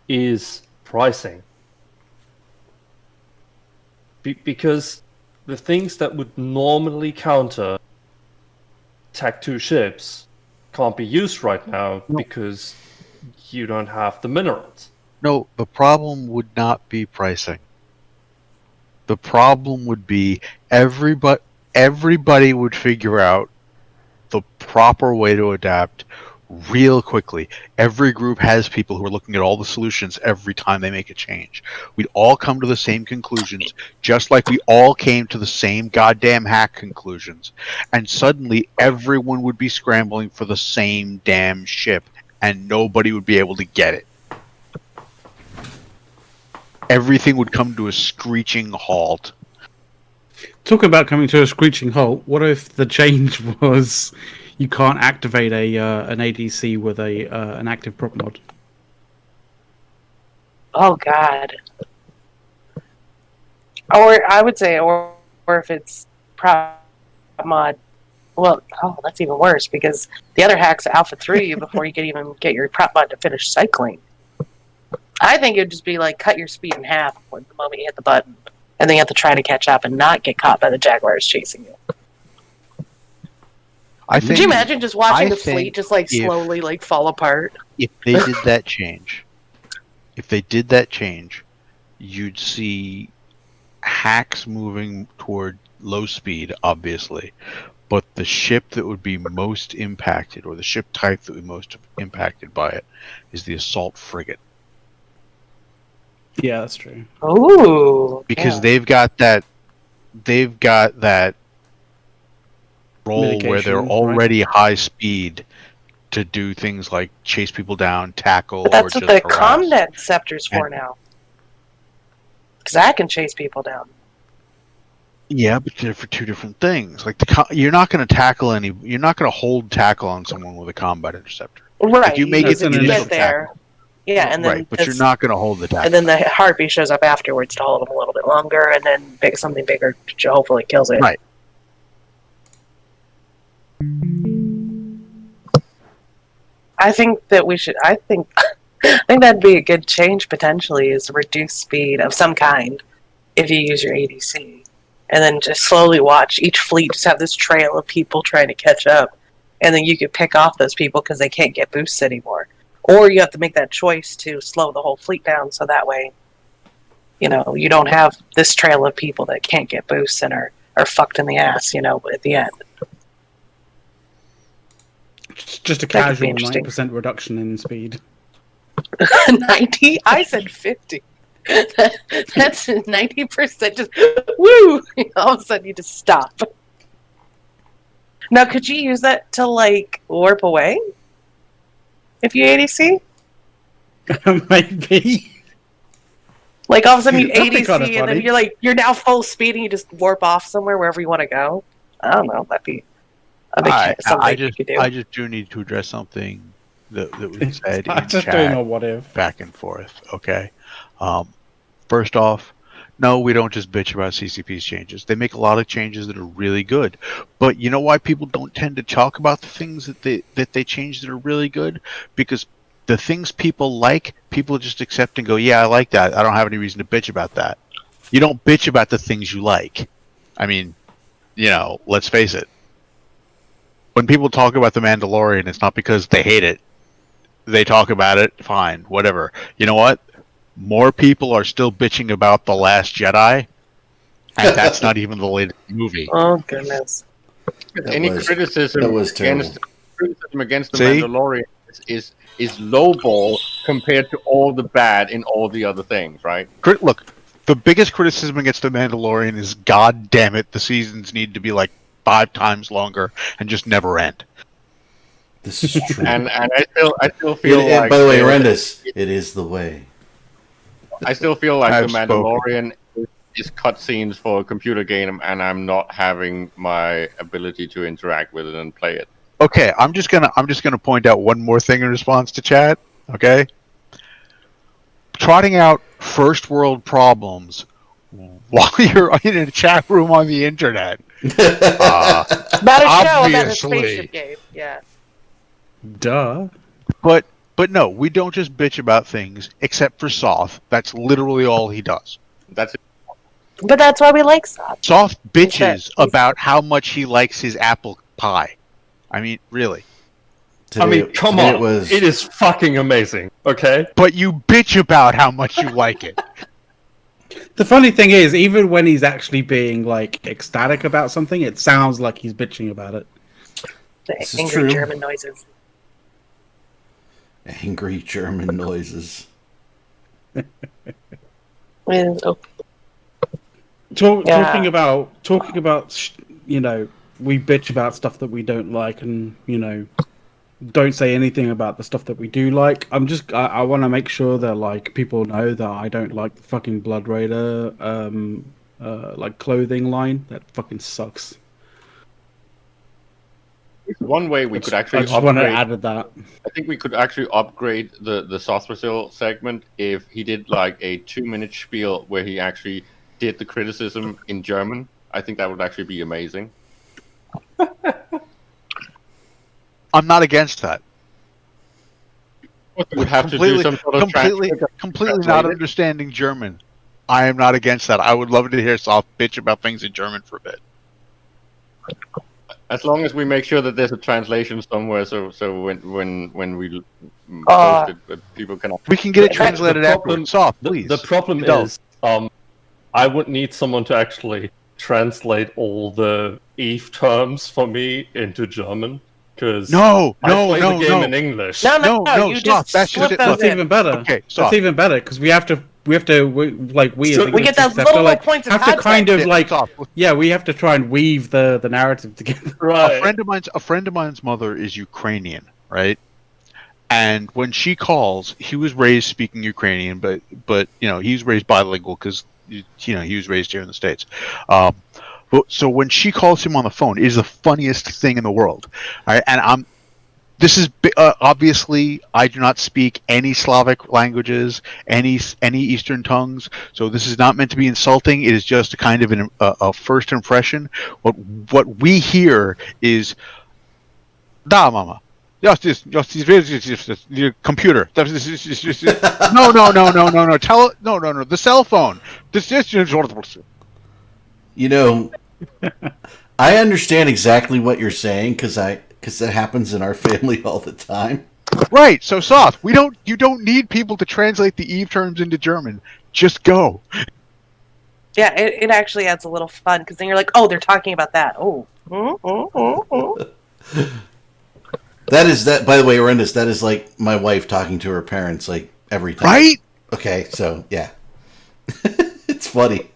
is pricing. Because the things that would normally counter TAC 2 ships can't be used right now because you don't have the minerals. No, the problem would not be pricing. The problem would be everybody would figure out the proper way to adapt real quickly. Every group has people who are looking at all the solutions every time they make a change. We'd all come to the same conclusions, just like we all came to the same goddamn hack conclusions. And suddenly everyone would be scrambling for the same damn ship, and nobody would be able to get it. Everything would come to a screeching halt. Talking about coming to a screeching halt, what if the change was you can't activate an ADC with an active prop mod? Oh God. Or I would say, or if it's prop mod Well, that's even worse because the other hacks alpha through you before you can even get your prop mod to finish cycling. I think it would just be like cut your speed in half when the moment you hit the button, and then you have to try to catch up and not get caught by the Jaguars chasing you. Could you imagine just watching the fleet just like slowly like fall apart? If they did that change, you'd see hacks moving toward low speed, obviously, but the ship that would be most impacted, or the ship type that would be most impacted by it, is the assault frigate. Yeah, that's true. Ooh, Because yeah. they've got that role where Mitigation, they're right? already high speed to do things like chase people down, tackle, But that's or what just the harass. Combat Scepter's for now. Because I can chase people down. Yeah, but they're for two different things. Like you're not going to hold tackle on someone with a combat interceptor. Right. You may get the you initial get there. tackle. Yeah, and then Right, but you're not going to hold the tackle. and then the Harpy shows up afterwards to hold them a little bit longer, and then something bigger hopefully kills it. Right. I think that we should. I think that'd be a good change potentially. Is reduce speed of some kind if you use your ADC, and then just slowly watch each fleet just have this trail of people trying to catch up, and then you could pick off those people because they can't get boosts anymore. Or you have to make that choice to slow the whole fleet down so that way, you don't have this trail of people that can't get boosts and are fucked in the ass, at the end. Just a That could be casual interesting. 90% reduction in speed. 90? I said 50. That's 90% just, woo! All of a sudden you just stop. Now, could you use that to, warp away? If you ADC? Maybe. Like, all of a sudden you That'd be ADC kinda and then funny. you're now full speed and you just warp off somewhere wherever you want to go. I don't know. That'd be something you could do. I just do need to address something that was said I'm in just doing chat a what if. back and forth. Okay. First off, no, we don't just bitch about CCP's changes. They make a lot of changes that are really good. But you know why people don't tend to talk about the things that they change that are really good? Because the things people like, people just accept and go, yeah, I like that. I don't have any reason to bitch about that. You don't bitch about the things you like. I mean, let's face it. When people talk about The Mandalorian, it's not because they hate it. They talk about it, fine, whatever. You know what? More people are still bitching about The Last Jedi, and that's not even the latest movie. Oh, goodness. That was terrible. Criticism against the See? Mandalorian is lowball compared to all the bad in all the other things, right? Look, the biggest criticism against The Mandalorian is, God damn it, the seasons need to be like 5 times longer and just never end. This is true. And I still feel like. By the way, horrendous. It is the way. I still feel like I've The Mandalorian is cutscenes for a computer game, and I'm not having my ability to interact with it and play it. Okay, I'm just gonna point out one more thing in response to chat. Okay, trotting out first world problems while you're in a chat room on the internet. About a show about a Obviously. spaceship game. Yeah. Duh. But no, we don't just bitch about things, except for Soth. That's literally all he does. That's it. But that's why we like Soth. Soth bitches He's- about how much he likes his apple pie. I mean, really. Come today on. It is fucking amazing, okay? But you bitch about how much you like it. The funny thing is, even when he's actually being ecstatic about something, it sounds like he's bitching about it. This is The true. angry German noises. Angry German noises. Oh, Yeah. Talking about we bitch about stuff that we don't like, and don't say anything about the stuff that we do like. I want to make sure that people know that I don't like the fucking Blood Raider clothing line. That fucking sucks. One way we could actually I just want to upgrade. add that. I think we could actually upgrade the South Brazil segment if he did like a 2-minute spiel where he actually did the criticism in German. I think that would actually be amazing. I'm not against that. We have to do some sort of completely not translate it. understanding German. I am not against that. I would love to hear Soft bitch about things in German for a bit. As long as we make sure that there's a translation somewhere, so when we Uh, post it, people can. We can get it The translated problem- afterwards. Soft, please. The problem Indulge. is, I would need someone to actually translate all the Eve terms for me into German, because No, I no, play no, the game no. in English. no, No, you stop. just That's just slip it. those That's in. even better. Okay, That's Soft. even better because we have to we So- as We get those linguists have little to like points of have to kind of Yeah, like Soft. we have to try and weave the narrative together. Right. A friend of mine's mother is Ukrainian, right? And when she calls, he was raised speaking Ukrainian, but he was raised bilingual because he was raised here in the States. But so when she calls him on the phone, it is the funniest thing in the world. All right, and this is obviously I do not speak any Slavic languages, any Eastern tongues, so this is not meant to be insulting. It is just a kind of a first impression. What we hear is "Da, mama." Just your computer. No. The cell phone. You know, I understand exactly what you're saying because that happens in our family all the time. Right. So Soft. You don't need people to translate the Eve terms into German. Just go. Yeah, it actually adds a little fun because then you're like, oh, they're talking about that. Oh. That is that. By the way, Rendis, that is like my wife talking to her parents like every time. Right. Okay, so yeah, it's funny.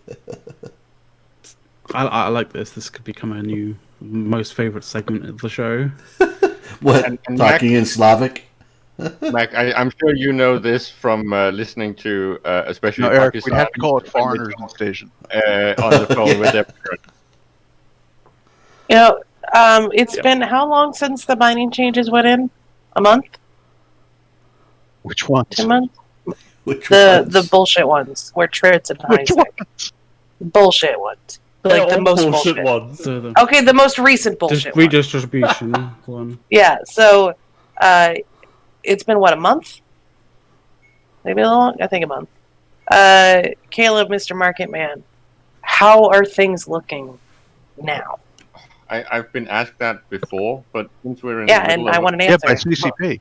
I like this. This could become a new most favorite segment of the show. What And talking in Slavic? Mac, I'm sure you know this from listening to especially No, Eric. Pakistan We'd have to call it foreigners on station. on the phone with their parents. You know, it's been how long since the mining changes went in? A month? Which ones? 2 months? Which The ones? bullshit ones where Tritz and Which Isaac. ones? Bullshit ones. They're Like the all most bullshit. ones. The Okay, the most recent bullshit one. redistribution one. Yeah, so it's been what, a month? Maybe a little long? I think a month. Caleb, Mr. Market Man, how are things looking now? I've been asked that before, but since we're in Yeah, the middle and I want an Yeah, answer. by CCP.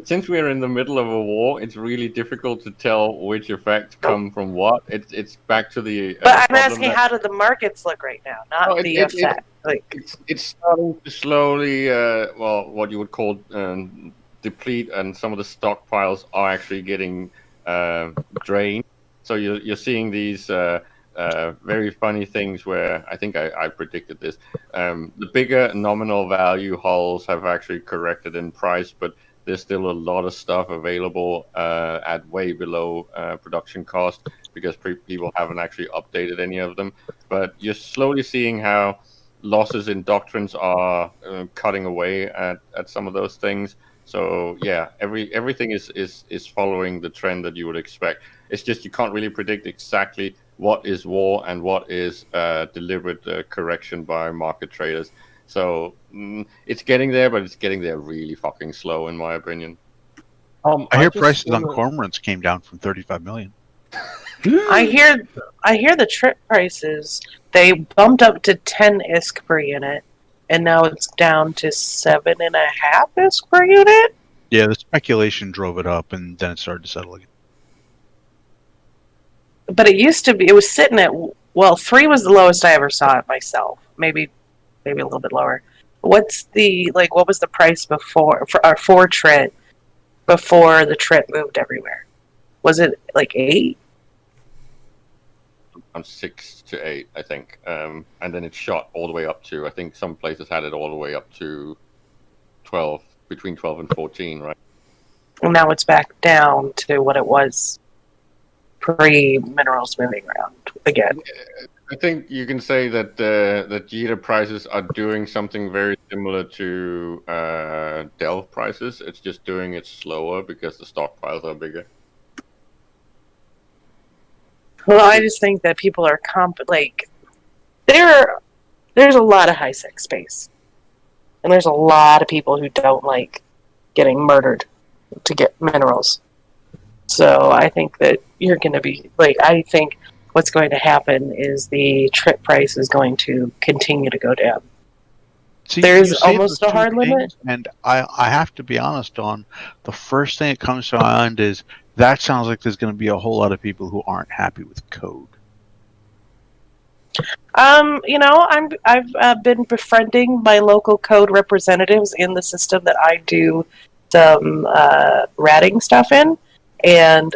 since we're in the middle of a war, it's really difficult to tell which effects come from what. It's back to the. But I'm problem asking, that- how do the markets look right now? Not Oh, the effect. it's starting to slowly, what you would call deplete, and some of the stockpiles are actually getting drained. So you're seeing these very funny things where I think I predicted this. The bigger nominal value hulls have actually corrected in price, but there's still a lot of stuff available at way below production cost because people haven't actually updated any of them. But you're slowly seeing how losses in doctrines are cutting away at some of those things. So yeah, everything is following the trend that you would expect. It's just you can't really predict exactly what is war and what is deliberate correction by market traders. So it's getting there, but it's getting there really fucking slow, in my opinion. I hear just prices on wanna- cormorants came down from 35 million. I hear the trip prices, they bumped up to 10 ISK per unit, and now it's down to 7.5 ISK per unit. Yeah, the speculation drove it up, and then it started to settle again. But it used to be, it was sitting at, well, 3 was the lowest I ever saw it myself. Maybe a little bit lower. What was the price for Trit before the Trit moved everywhere? Was it like 8? On 6 to 8, I think, and then it shot all the way up to. I think some places had it all the way up to 12, between 12 and 14, right? And now it's back down to what it was pre-minerals moving around again. I think you can say that that Jita prices are doing something very similar to Delve prices. It's just doing it slower because the stockpiles are bigger. Well, I just think that people are there's a lot of high sec space. and there's a lot of people who don't like getting murdered to get minerals. So I think that you're going to be like, I think what's going to happen is the trip price is going to continue to go down. See, There's you say almost those a two hard limit. things, and I have to be honest on the first thing that comes to my mind is that sounds like there's going to be a whole lot of people who aren't happy with code. I've been befriending my local code representatives in the system that I do some ratting stuff in, and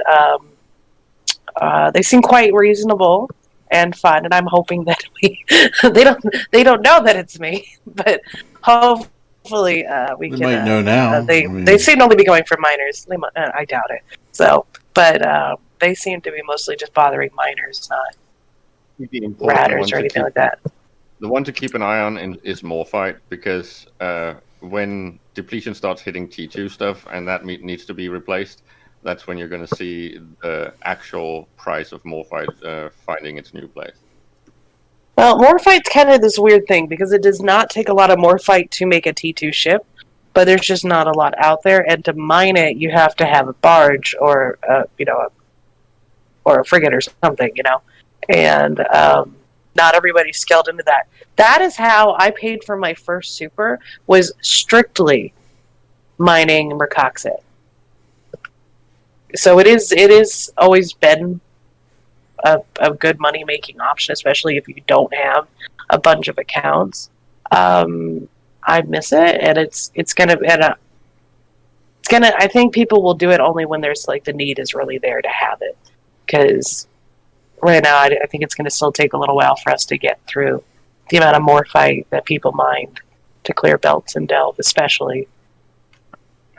they seem quite reasonable and fun. And I'm hoping that they don't know that it's me, but hopefully we They can. might know now. They seem to only be going for minors. I doubt it. So, but they seem to be mostly just bothering minors, not The important ratters one or to anything keep- like that. The one to keep an eye on is Morphite, because when depletion starts hitting T2 stuff and that needs to be replaced, that's when you're going to see the actual price of Morphite finding its new place. Well, Morphite's kind of this weird thing because it does not take a lot of Morphite to make a T2 ship, but there's just not a lot out there. And to mine it, you have to have a barge or or a frigate or something, and not everybody's skilled into that. That is how I paid for my first super, was strictly mining Mercoxit. So it is always been a good money making option, especially if you don't have a bunch of accounts. I miss it, and it's gonna I think people will do it only when there's like the need is really there to have it, because right now I think it's gonna still take a little while for us to get through the amount of Morphite that people mine to clear belts and delve, especially.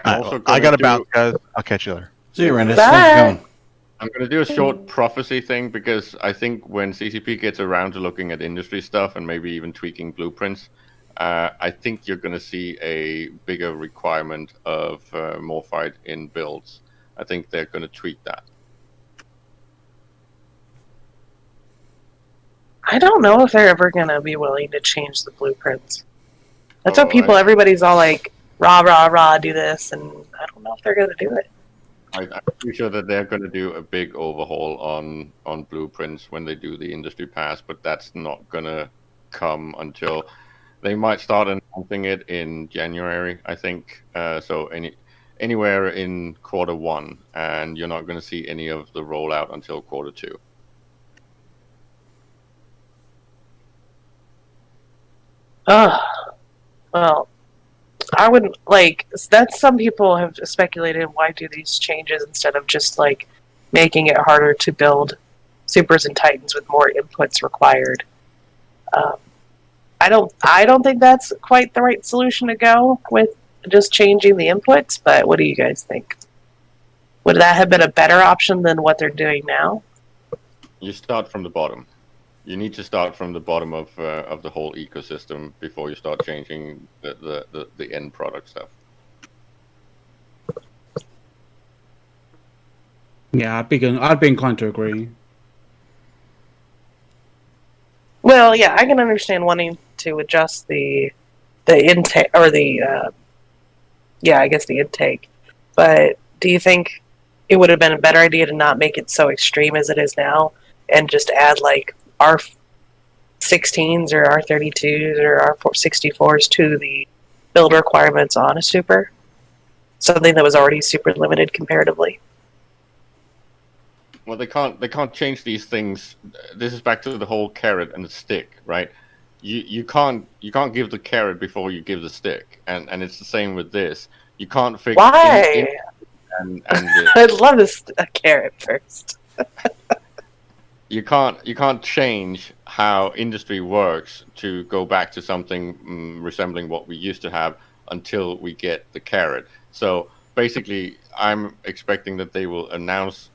I'm also I gonna got to do- bounce, guys. I'll catch you later. See you, Rendis. Bye. How's it going? I'm going to do a short prophecy thing, because I think when CCP gets around to looking at industry stuff and maybe even tweaking blueprints, I think you're going to see a bigger requirement of Morphite in builds. I think they're going to tweak that. I don't know if they're ever gonna be willing to change the blueprints. That's Oh, what everybody's all like, rah, rah, rah, do this, and I don't know if they're gonna do it. I'm pretty sure that they're going to do a big overhaul on blueprints when they do the industry pass, but that's not going to come until they might start announcing it in January, I think. So anywhere in Q1, and you're not going to see any of the rollout until Q2. Well, I wouldn't like that's some people have speculated why do these changes instead of just like making it harder to build supers and titans with more inputs required. I don't think that's quite the right solution to go with, just changing the inputs, but what do you guys think? Would that have been a better option than what they're doing now? You start from the bottom. You need to start from the bottom of the whole ecosystem before you start changing the end product stuff. Yeah, I'd be inclined to agree. Well, yeah, I can understand wanting to adjust the intake or the I guess the intake. But do you think it would have been a better idea to not make it so extreme as it is now, and just add like R16s or R32s or R64s to the build requirements on a super? Something that was already super limited comparatively. Well, they can't change these things. This is back to the whole carrot and the stick, right? You can't give the carrot before you give the stick, and it's the same with this. You can't fix Why? and I'd love a carrot first. you can't change how industry works to go back to something resembling what we used to have until we get the carrot. So basically, I'm expecting that they will announce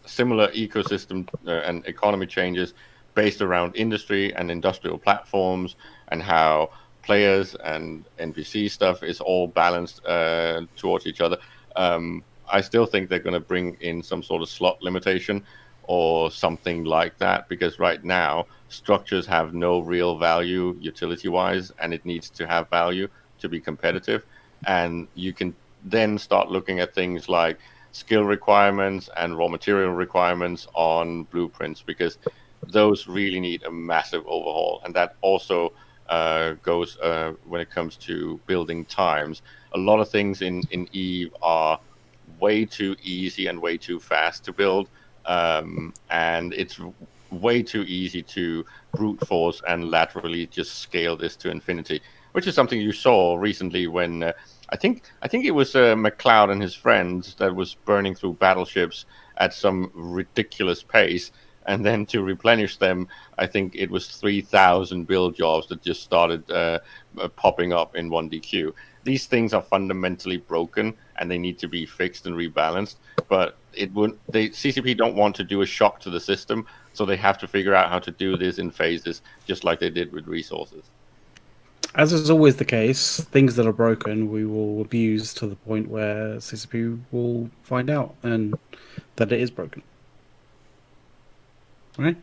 similar ecosystem and economy changes based around industry and industrial platforms, and how players and NPC stuff is all balanced towards each other. I still think they're going to bring in some sort of slot limitation or something like that, because right now structures have no real value utility-wise, and it needs to have value. to be competitive, and you can then start looking at things like skill requirements and raw material requirements on blueprints, because those really need a massive overhaul. And that also goes when it comes to building times. A lot of things in Eve are way too easy and way too fast to build, and it's way too easy to brute force and laterally just scale this to infinity, which is something you saw recently when I think it was McLeod and his friends that was burning through battleships at some ridiculous pace, and then to replenish them, I think it was 3,000 build jobs that just started popping up in 1DQ. These things are fundamentally broken, and they need to be fixed and rebalanced. But CCP don't want to do a shock to the system, so they have to figure out how to do this in phases, just like they did with resources. As is always the case, things that are broken we will abuse to the point where CCP will find out and that it is broken. Right?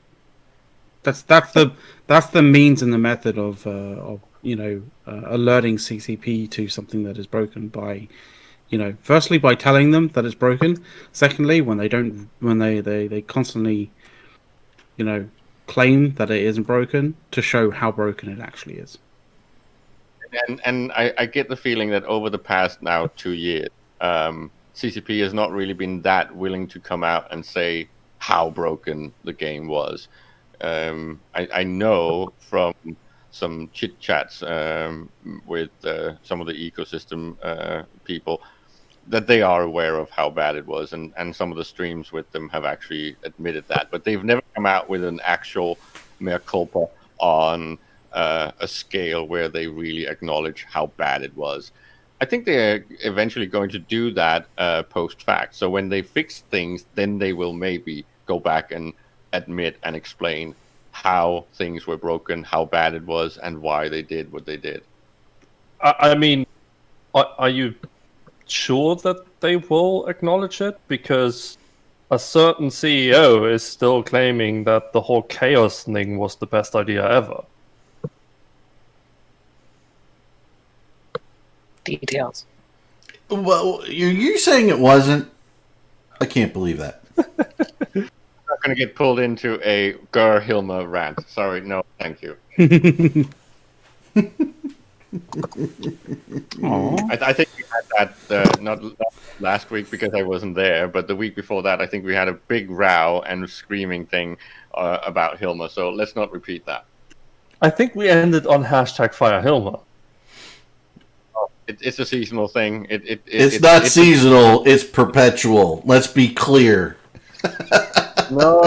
That's the means and the method of alerting CCP to something that is broken by, firstly by telling them that it's broken. Secondly, when they constantly, claim that it isn't broken, to show how broken it actually is. And I get the feeling that over the past now 2 years, CCP has not really been that willing to come out and say how broken the game was. I know from some chit chats with some of the ecosystem people that they are aware of how bad it was, and some of the streams with them have actually admitted that, but they've never come out with an actual mea culpa on a scale where they really acknowledge how bad it was. I think they're eventually going to do that post fact. So when they fix things, then they will maybe go back and admit and explain how things were broken, how bad it was, and why they did what they did. I mean, are you sure that they will acknowledge it? Because a certain CEO is still claiming that the whole chaos thing was the best idea ever. Details. Well, you're saying it wasn't? I can't believe that. I'm not going to get pulled into a Gur Hilma rant. Sorry, no, thank you. I think we had that not last week because I wasn't there, but the week before that, I think we had a big row and screaming thing about Hilma. So let's not repeat that. I think we ended on #Fire Hilma. It's a seasonal thing. It's not seasonal. It's perpetual. Let's be clear. No.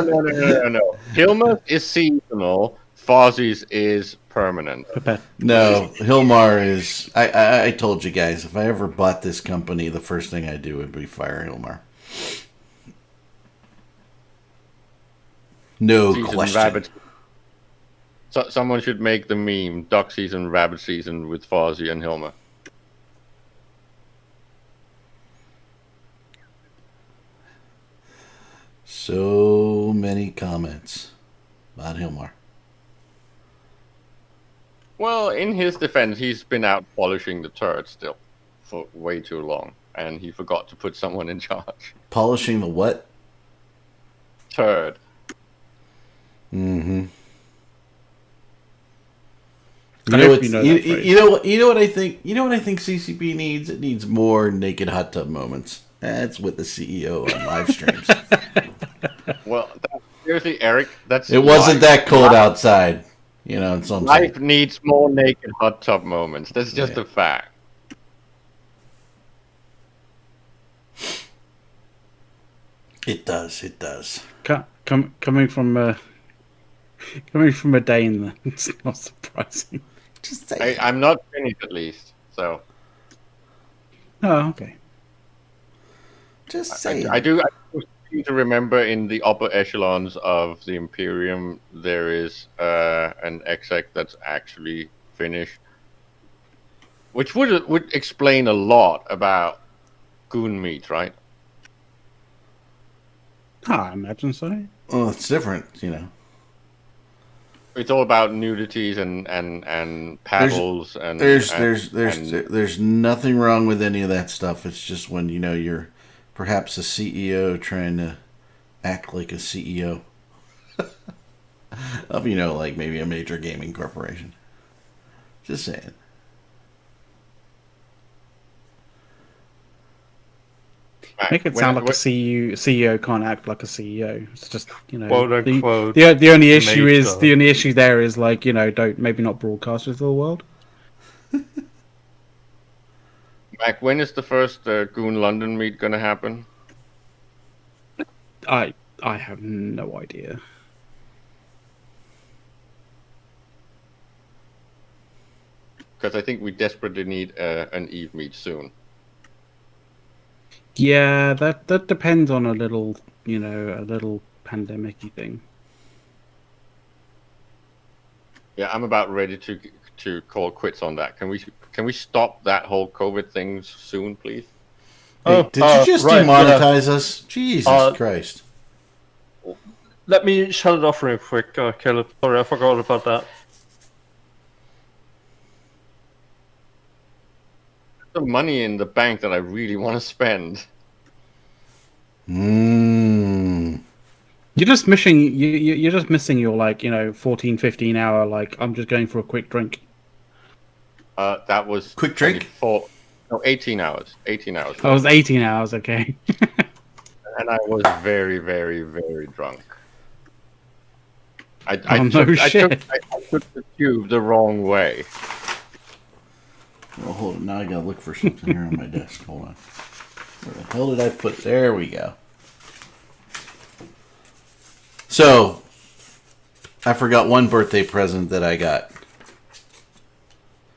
Hilma is seasonal. Fozzie's is permanent. No, Hilmar is. I told you guys, if I ever bought this company, the first thing I'd do would be fire Hilmar. No question. Rabbit. So someone should make the meme: duck season, rabbit season with Fozzie and Hilma. So many comments about Hilmar. Well, in his defense, he's been out polishing the turret still for way too long, and he forgot to put someone in charge. Polishing the what? Turd. Mm-hmm. You know what I think? You know what I think CCP needs? It needs more naked hot tub moments. That's what the CEO on live streams. Well, seriously, Eric, it wasn't that cold outside. You know, life needs more naked hot tub moments. That's just a fact. It does. It does. Coming from a day in the, it's not surprising. Just say I'm not finished, at least. So. Oh, okay. Just say. I do seem to remember in the upper echelons of the Imperium there is an exec that's actually Finnish, which would explain a lot about goon meat, right? I imagine so. Well, it's different, you know. It's all about nudities and paddles and There's nothing wrong with any of that stuff. It's just when you're perhaps a CEO trying to act like a CEO of like maybe a major gaming corporation. Just saying. Make it sound like a CEO can't act like a CEO. It's just Quote unquote. the only issue is major. the only issue there is like don't maybe not broadcast it to the world. Mac, when is the first Goon London meet going to happen? I have no idea. Because I think we desperately need an Eve meet soon. Yeah, that depends on a little pandemic-y thing. Yeah, I'm about ready to call quits on that. Can we stop that whole COVID thing soon, please? Hey, did you just demonetize us? Jesus Christ. Let me shut it off real quick, Caleb. Sorry, I forgot about that. The money in the bank that I really want to spend. Mm. You're just missing you're just missing your 14-15 hour I'm just going for a quick drink. That was quick drink? 18 hours. 18 hours. Oh, it was 18 hours, okay. And I was very, very, very drunk. I took the tube the wrong way. Well, hold on. Now I gotta look for something here on my desk. Hold on. Where the hell did I put? There we go. So, I forgot one birthday present that I got.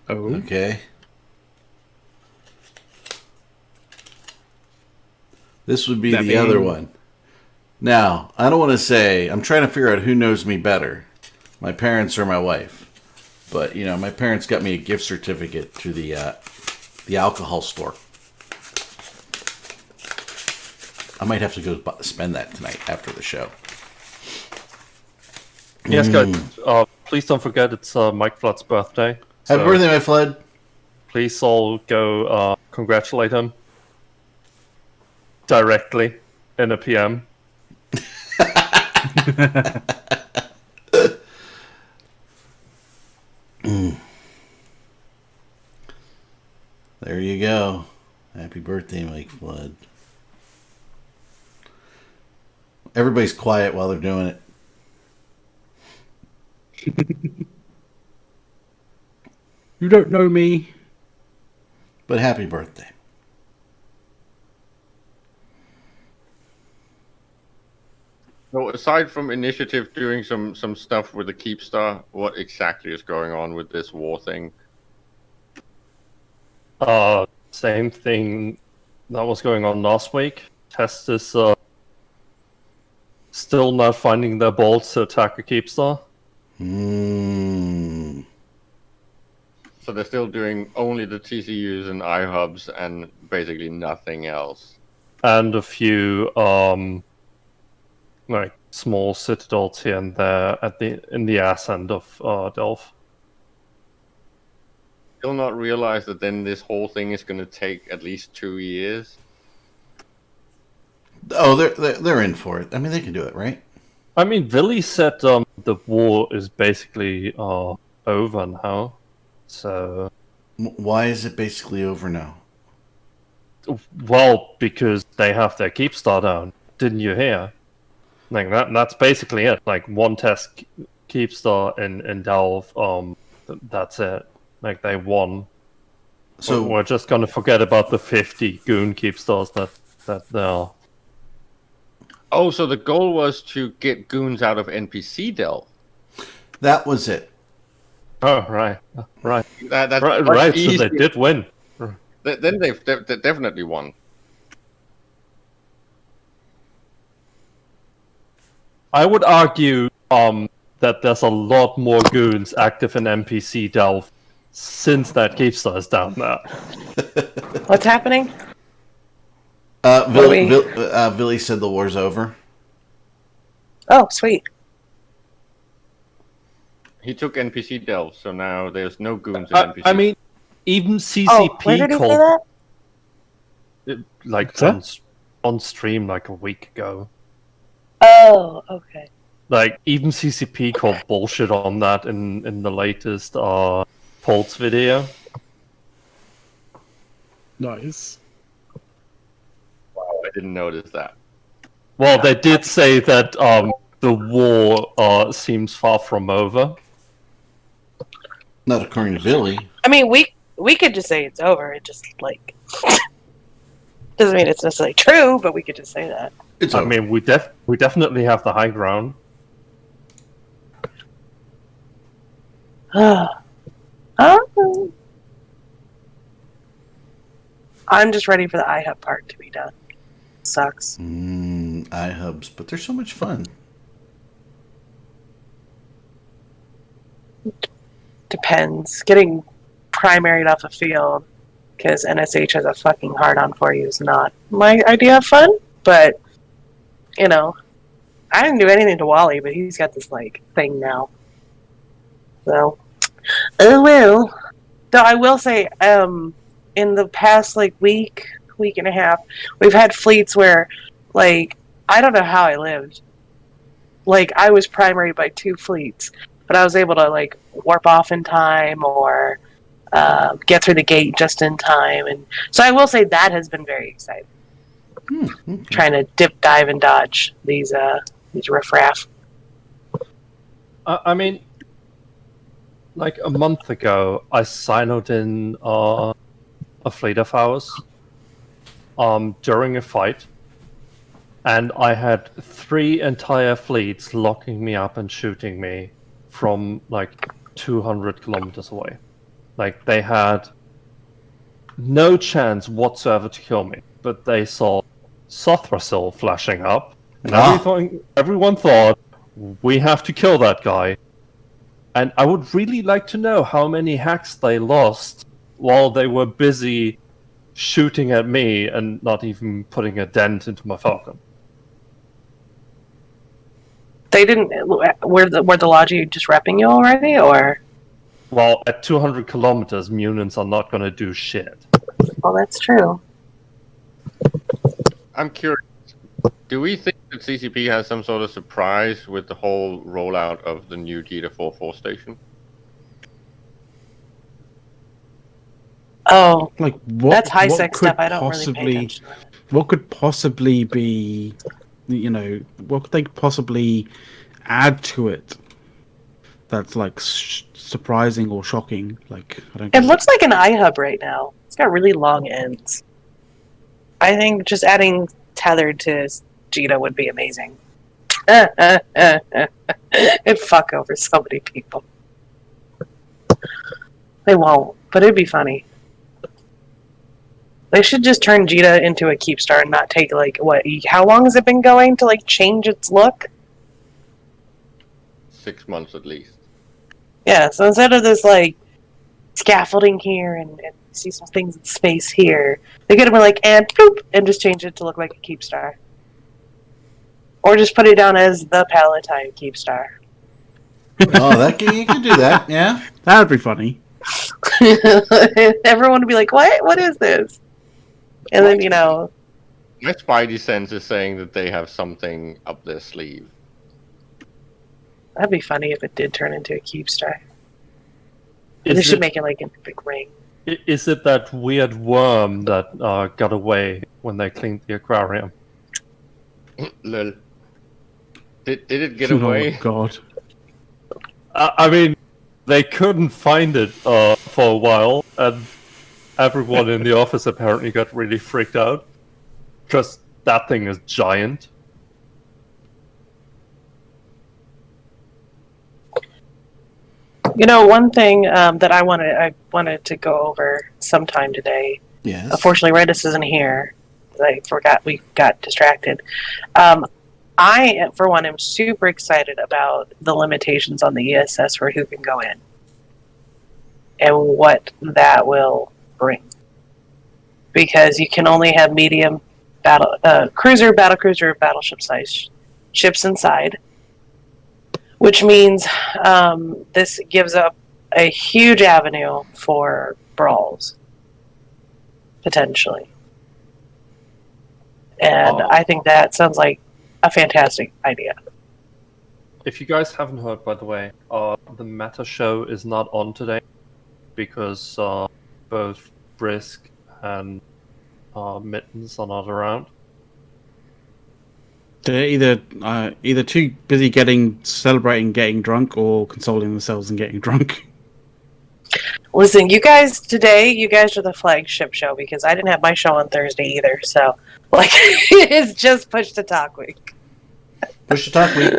Oh. Okay. This would be the other one. Now, I don't want to say, I'm trying to figure out who knows me better, my parents or my wife. But, my parents got me a gift certificate to the alcohol store. I might have to go spend that tonight after the show. Yes, guys. Please don't forget it's Mike Flood's birthday. Happy birthday, Mike Flood. Please all go congratulate him directly in a PM. There you go. Happy birthday, Mike Flood. Everybody's quiet while they're doing it. You don't know me. But happy birthday. So aside from Initiative doing some stuff with the Keepstar, what exactly is going on with this war thing? Same thing that was going on last week. Test is still not finding their balls to attack a Keepstar. So they're still doing only the TCUs and iHubs and basically nothing else. And a few small citadels here and there in the ass end of Delph. Still not realize that then this whole thing is going to take at least 2 years. Oh, they're in for it. I mean, they can do it, right? I mean, Villy said the war is basically over now. So why is it basically over now? Well, because they have their Keepstar down. Didn't you hear? That's basically it. One test Keepstar in Delve. That's it. They won. So we're just gonna forget about the 50 goon Keepstars that there are. Oh, so the goal was to get goons out of NPC Delve. That was it. Oh, right. That's right. So they did win. Then they've definitely won. I would argue that there's a lot more goons active in NPC Delve since that Keepstar is down there. What's happening? Villy said the war's over. Oh, sweet. He took NPC delves, so now there's no goons in NPC. I mean, even Oh, CCP where did he say called that? like What's on stream like a week ago. Oh, okay. Like even CCP called bullshit on that in the latest Pulse video. Nice. Wow, I didn't notice that. Well, they did say that the war seems far from over. Not according to Billy. I mean, we could just say it's over. It just like doesn't mean it's necessarily true, but we could just say that. It's I over. mean, we definitely have the high ground. Oh. I'm just ready for the iHub part to be done. Sucks. iHubs, but they're so much fun. Depends. Getting primaried off a field because NSH has a fucking hard on for you is not my idea of fun. But you know, I didn't do anything to Wally, but he's got this like thing now. So, oh well. Though I will say, in the past like week and a half, we've had fleets where, like, I don't know how I lived. Like, I was primary by 2 fleets, but I was able to like warp off in time or get through the gate just in time, and so I will say that has been very exciting. Okay. Trying to dip, dive, and dodge these riffraff. I mean, like a month ago, I siloed in a fleet of ours during a fight, and I had 3 entire fleets locking me up and shooting me from like 200 kilometers away. Like, they had no chance whatsoever to kill me, but they saw Sothrasil flashing up, and everyone thought, we have to kill that guy. And I would really like to know how many hacks they lost while they were busy shooting at me and not even putting a dent into my Falcon. They didn't. Were the Logi just repping you already, or? Well, at 200 kilometers, Munins are not going to do shit. Well, that's true. I'm curious. Do we think that CCP has some sort of surprise with the whole rollout of the new Jita 4.4 station? Oh, Like what? that's high what sec could stuff. I don't really pay possibly- attention to that. What could possibly be, you know, what could they possibly add to it that's like surprising or shocking? Like, I don't. It get looks like an iHub right now. It's got really long ends. I think just adding tethered to Jita would be amazing. It'd fuck over so many people. They won't, but it'd be funny. They should just turn Jita into a Keepstar and not take, like, what, how long has it been going to, like, change its look? 6 months at least. Yeah, so instead of this, like, scaffolding here and see some things in space here, they could have been like, and boop, and just change it to look like a Keepstar. Or just put it down as the Palatine Keepstar. Oh, you can do that. Yeah. That'd be funny. Everyone would be like, what? What is this? And then, you know, My spidey sense is saying that they have something up their sleeve. that'd be funny if it did turn into a Keepstar. They Is should it, make it like a big ring. is it that weird worm that got away when they cleaned the aquarium? Lol. Did it get Oh away? God. I mean, they couldn't find it for a while, and everyone in the office apparently got really freaked out. Because that thing is giant. You know, one thing that I wanted to go over sometime today. Yes. Unfortunately, Redis isn't here. I forgot, we got distracted. I, for one, am super excited about the limitations on the ESS for who can go in and what that will bring. Because you can only have medium cruiser, battlecruiser, battleship size ships inside, which means this gives up a huge avenue for brawls, potentially. And I think that sounds like a fantastic idea. If you guys haven't heard, by the way, the Meta show is not on today because both Brisk and Mittens are not around. They're either too busy celebrating getting drunk or consoling themselves and getting drunk. Listen, you guys are the flagship show because I didn't have my show on Thursday either. So, like, it's just Push to Talk Week. Push to Talk Week.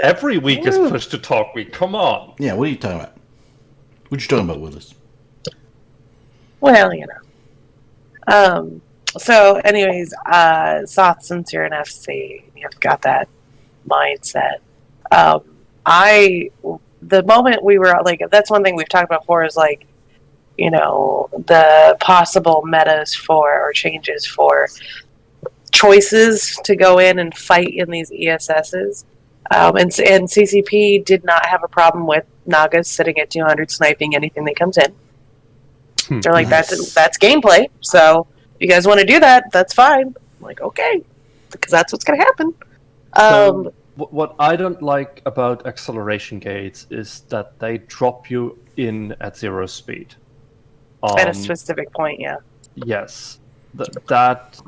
Every week is Push to Talk Week. Come on. Yeah, what are you talking about? What you talking about, Willis? Well, you know. So, anyways, Soth, since you're an FC, you've got that mindset. The moment we were like, that's one thing we've talked about before is like, you know, the possible metas for or changes for choices to go in and fight in these ESSs. And CCP did not have a problem with Nagas sitting at 200 sniping anything that comes in. They're like, Nice. that's gameplay. So if you guys want to do that, that's fine. I'm like, okay, because that's what's going to happen. So, what I don't like about acceleration gates is that they drop you in at 0 speed. At a specific point, yeah. Yes, that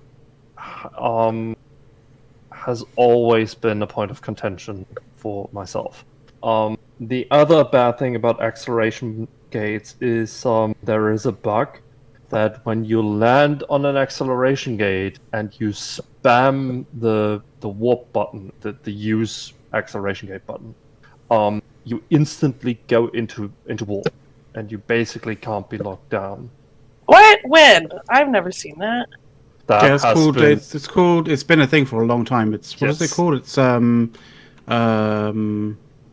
has always been a point of contention for myself. The other bad thing about acceleration gates is there is a bug that when you land on an acceleration gate and you spam the warp button, the use acceleration gate button, you instantly go into warp, and you basically can't be locked down. What? When? I've never seen that. That Yeah, it's has called. been- It's called. It's been a thing for a long time. What is it Yes. called? It's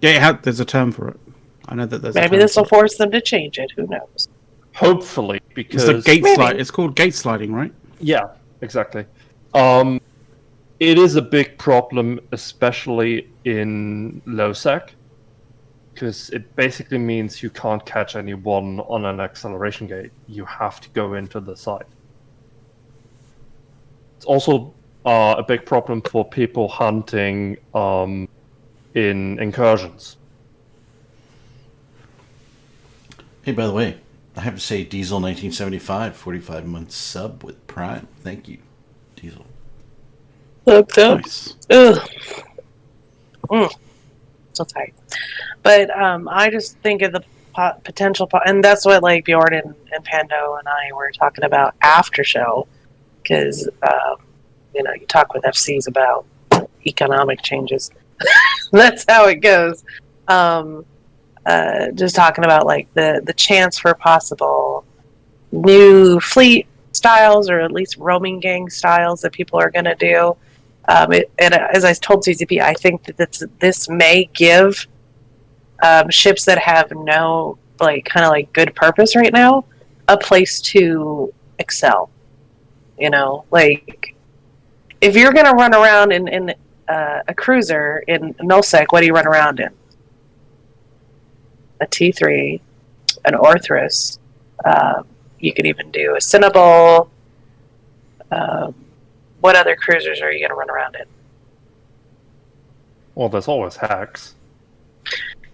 Yeah, there's a term for it. I know that there's. Maybe this will force them to change it. Who knows? Hopefully, It's because the gate Maybe. slide. It's called gate sliding, right? yeah, exactly. It is a big problem, especially in low sec, because it basically means you can't catch anyone on an acceleration gate. You have to go into the side. It's also a big problem for people hunting in incursions. Hey, by the way, I have to say Diesel 1975, 45 months sub with Prime. Thank you, Diesel. Hooked up. Nice. Ugh. So tight. But I just think of the potential, and that's what like Bjorn and Pando and I were talking about after show, because you know, you talk with FCs about economic changes. That's how it goes. Just talking about like the chance for possible new fleet styles, or at least roaming gang styles that people are going to do. And as I told CCP, I think that this may give ships that have no like kind of like good purpose right now a place to excel. You know, like if you're going to run around in a cruiser in nullsec, what do you run around in? A T3, an Orthrus. You could even do a Cinnabol. What other cruisers are you going to run around in? Well, there's always hacks.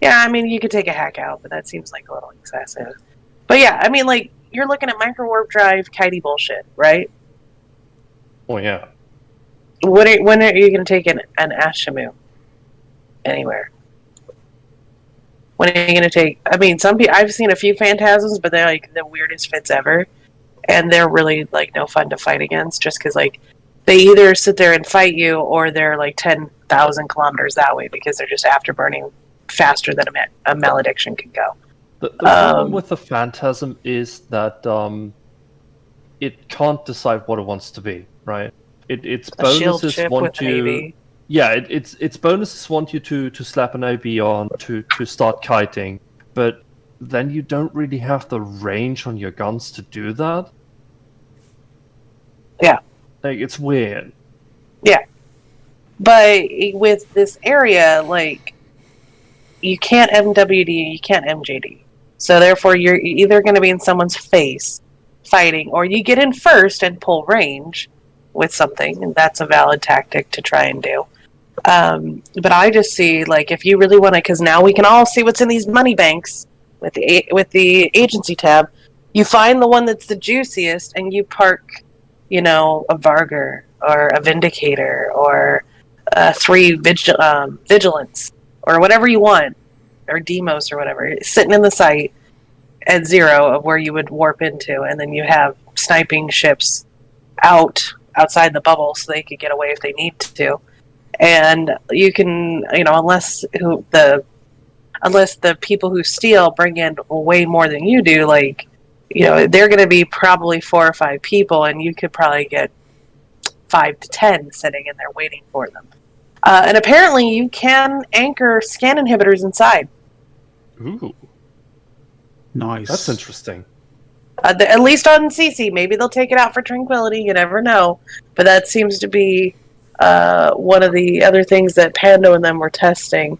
Yeah, I mean, you could take a hack out, but that seems like a little excessive. But yeah, I mean, like, you're looking at micro warp drive kitey bullshit, right? Oh yeah. When are you going to take an Ashamu anywhere? When are you going to take? I mean, some people, I've seen a few Phantasms, but they're like the weirdest fits ever, and they're really like no fun to fight against, just because like they either sit there and fight you, or they're like 10,000 kilometers that way because they're just afterburning faster than a malediction can go. The problem with the Phantasm is that it can't decide what it wants to be, right? Its A shield bonuses ship want with an you. AV. Yeah, its bonuses want you to slap an OB on to start kiting, but then you don't really have the range on your guns to do that. Yeah. Like, it's weird. But with this area, like, you can't MWD, you can't MJD. So therefore, you're either going to be in someone's face fighting, or you get in first and pull range with something, and that's a valid tactic to try and do. But I just see, like, if you really want to, because now we can all see what's in these money banks with the agency tab. You find the one that's the juiciest, and you park, a Vargur or a Vindicator or 3 Vigilance or whatever you want, or Demos or whatever, sitting in the site at 0 of where you would warp into, and then you have sniping ships outside the bubble so they could get away if they need to. And you can, unless the people who steal bring in way more than you do, like, they're going to be probably 4 or 5 people, and you could probably get 5 to 10 sitting in there waiting for them. And apparently you can anchor scan inhibitors inside. Ooh, Nice. that's interesting. At least on CC. Maybe they'll take it out for Tranquility. You never know. But that seems to be one of the other things that Pando and them were testing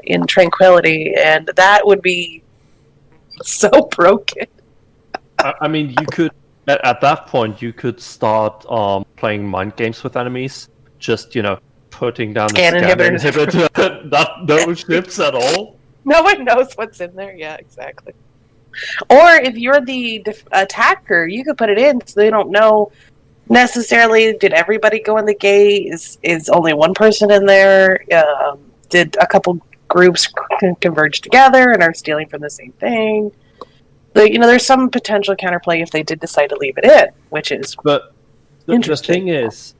in Tranquility. And that would be so broken. I mean, you could at that point you could start playing mind games with enemies. Just putting down Scan the scan inhibitor. inhibitor, not no ships at all. No one knows what's in there. Yeah, exactly. Or if you're the attacker, you could put it in so they don't know necessarily. Did everybody go in the gate? Is only one person in there? Did a couple groups converge together and are stealing from the same thing? There's some potential counterplay if they did decide to leave it in, which is But the interesting. thing is,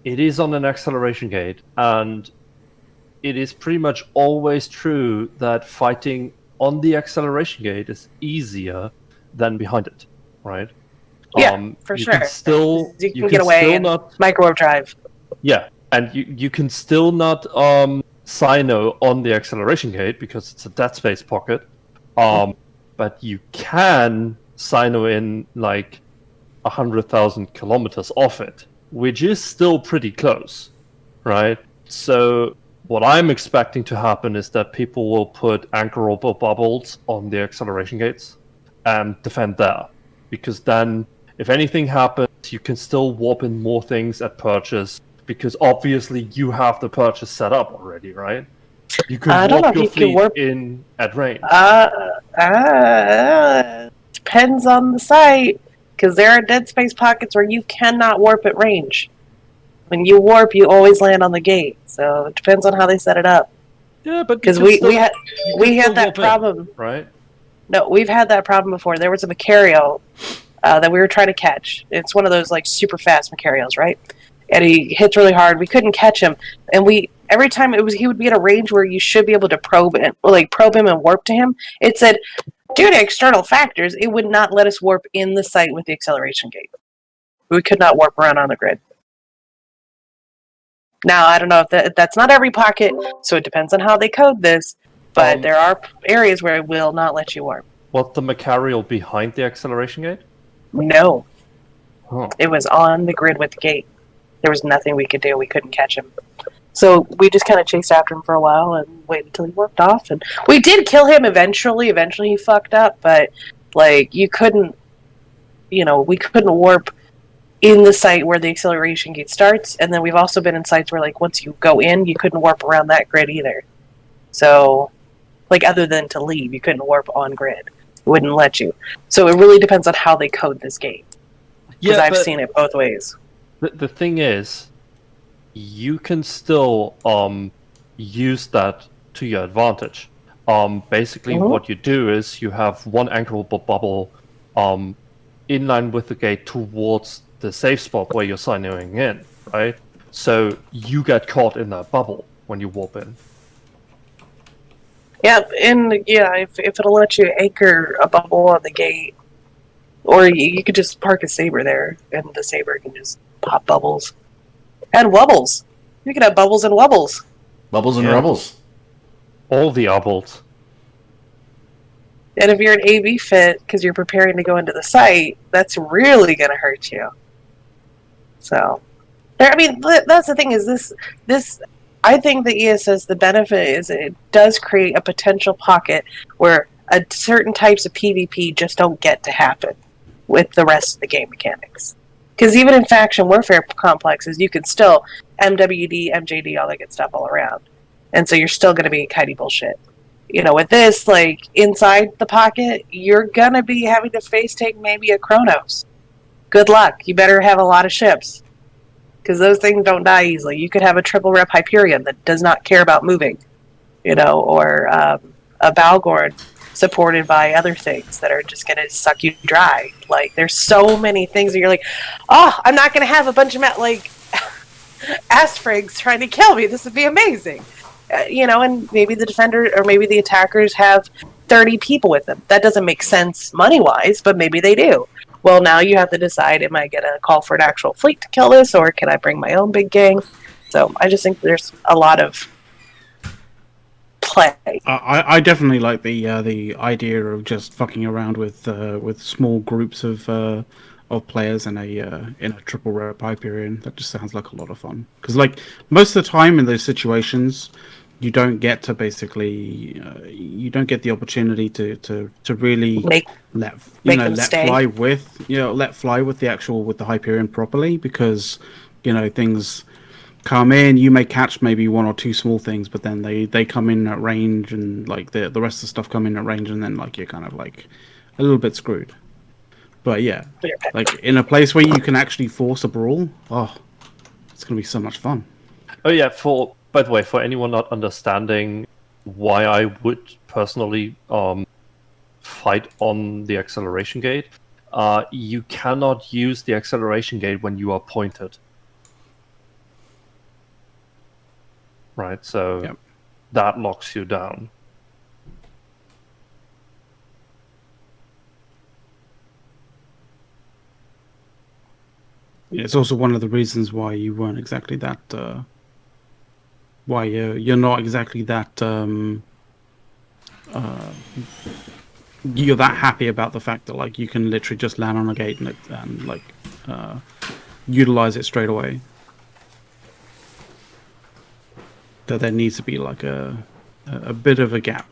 it is on an acceleration gate, and it is pretty much always true that fighting on the acceleration gate is easier than behind it, right? Yeah, for you sure. Can still, You can you get away still and not, microwave drive. yeah, and you can still not Sino on the acceleration gate because it's a dead space pocket. But you can Sino in like 100,000 kilometers off it, which is still pretty close, right? So what I'm expecting to happen is that people will put anchorable bubbles on the acceleration gates and defend there, because then if anything happens, you can still warp in more things at purchase, because obviously you have the purchase set up already, right? You can I don't know warp if your you can fleet warp- in at range. Depends on the site, because there are dead space pockets where you cannot warp at range. When you warp, you always land on the gate. So it depends on how they set it up. Yeah, but Because you can we still had that warp in, problem. right? No, we've had that problem before. There was a Macario that we were trying to catch. It's one of those like super fast Macarios, right? And he hits really hard. We couldn't catch him, and every time he would be at a range where you should be able to probe him and warp to him. It said, due to external factors, it would not let us warp in the site with the acceleration gate. We could not warp around on the grid. Now, I don't know if that's not every pocket, so it depends on how they code this, but there are areas where it will not let you warp. Was the Macarial behind the acceleration gate? No. Huh. It was on the grid with the gate. There was nothing we could do. We couldn't catch him. So we just kind of chased after him for a while and waited until he warped off. And we did kill him eventually. Eventually he fucked up, but you couldn't, we couldn't warp in the site where the acceleration gate starts. And then we've also been in sites where once you go in, you couldn't warp around that grid either. So other than to leave, you couldn't warp on grid. It wouldn't let you. So it really depends on how they code this gate. Because I've seen it both ways. The thing is, you can still use that to your advantage. Basically, what you do is you have one anchorable bubble in line with the gate towards the safe spot where you're signing in, right? So you get caught in that bubble when you warp in. Yeah, and if it'll let you anchor a bubble on the gate, or you could just park a saber there, and the saber can just pop bubbles. And wubbles. You can have bubbles and wubbles. Bubbles and Yeah. Rebels. All the obbles. And if you're an AV fit, because you're preparing to go into the site, that's really going to hurt you. So, that's the thing is this I think the ESS, the benefit is it does create a potential pocket where certain types of PvP just don't get to happen with the rest of the game mechanics. Because even in faction warfare complexes, you can still MWD, MJD, all that good stuff all around. And so you're still going to be kiting bullshit. You know, with this, like, inside the pocket, you're going to be having to face take maybe a Chronos. Good luck. You better have a lot of ships. Because those things don't die easily. You could have a triple rep Hyperion that does not care about moving. You know, or a Balgorn supported by other things that are just going to suck you dry. Like, there's so many things that you're like, oh, I'm not going to have a bunch of, like, Asfrigs trying to kill me. This would be amazing. You know, and maybe the defender or maybe the attackers have 30 people with them. That doesn't make sense money-wise, but maybe they do. Well, now you have to decide, am I going to call for an actual fleet to kill this, or can I bring my own big gang? So I just think there's a lot of play. I definitely like the idea of just fucking around with small groups of players in a triple rep Hyperion. That just sounds like a lot of fun. Because like most of the time in those situations, you don't get to basically you don't get the opportunity to really let fly with the Hyperion properly, because you know things come in. You may catch maybe one or two small things, but then they come in at range, and like the rest of the stuff come in at range, and then like you're kind of like a little bit screwed. But yeah, like in a place where you can actually force a brawl, oh, it's gonna be so much fun. Oh yeah, by the way, for anyone not understanding why I would personally fight on the acceleration gate, you cannot use the acceleration gate when you are pointed. Right, so that locks you down. Yeah, it's also one of the reasons why you weren't exactly that. Why you're not exactly that. You're that happy about the fact that like you can literally just land on a gate and like utilize it straight away. That there needs to be like a bit of a gap,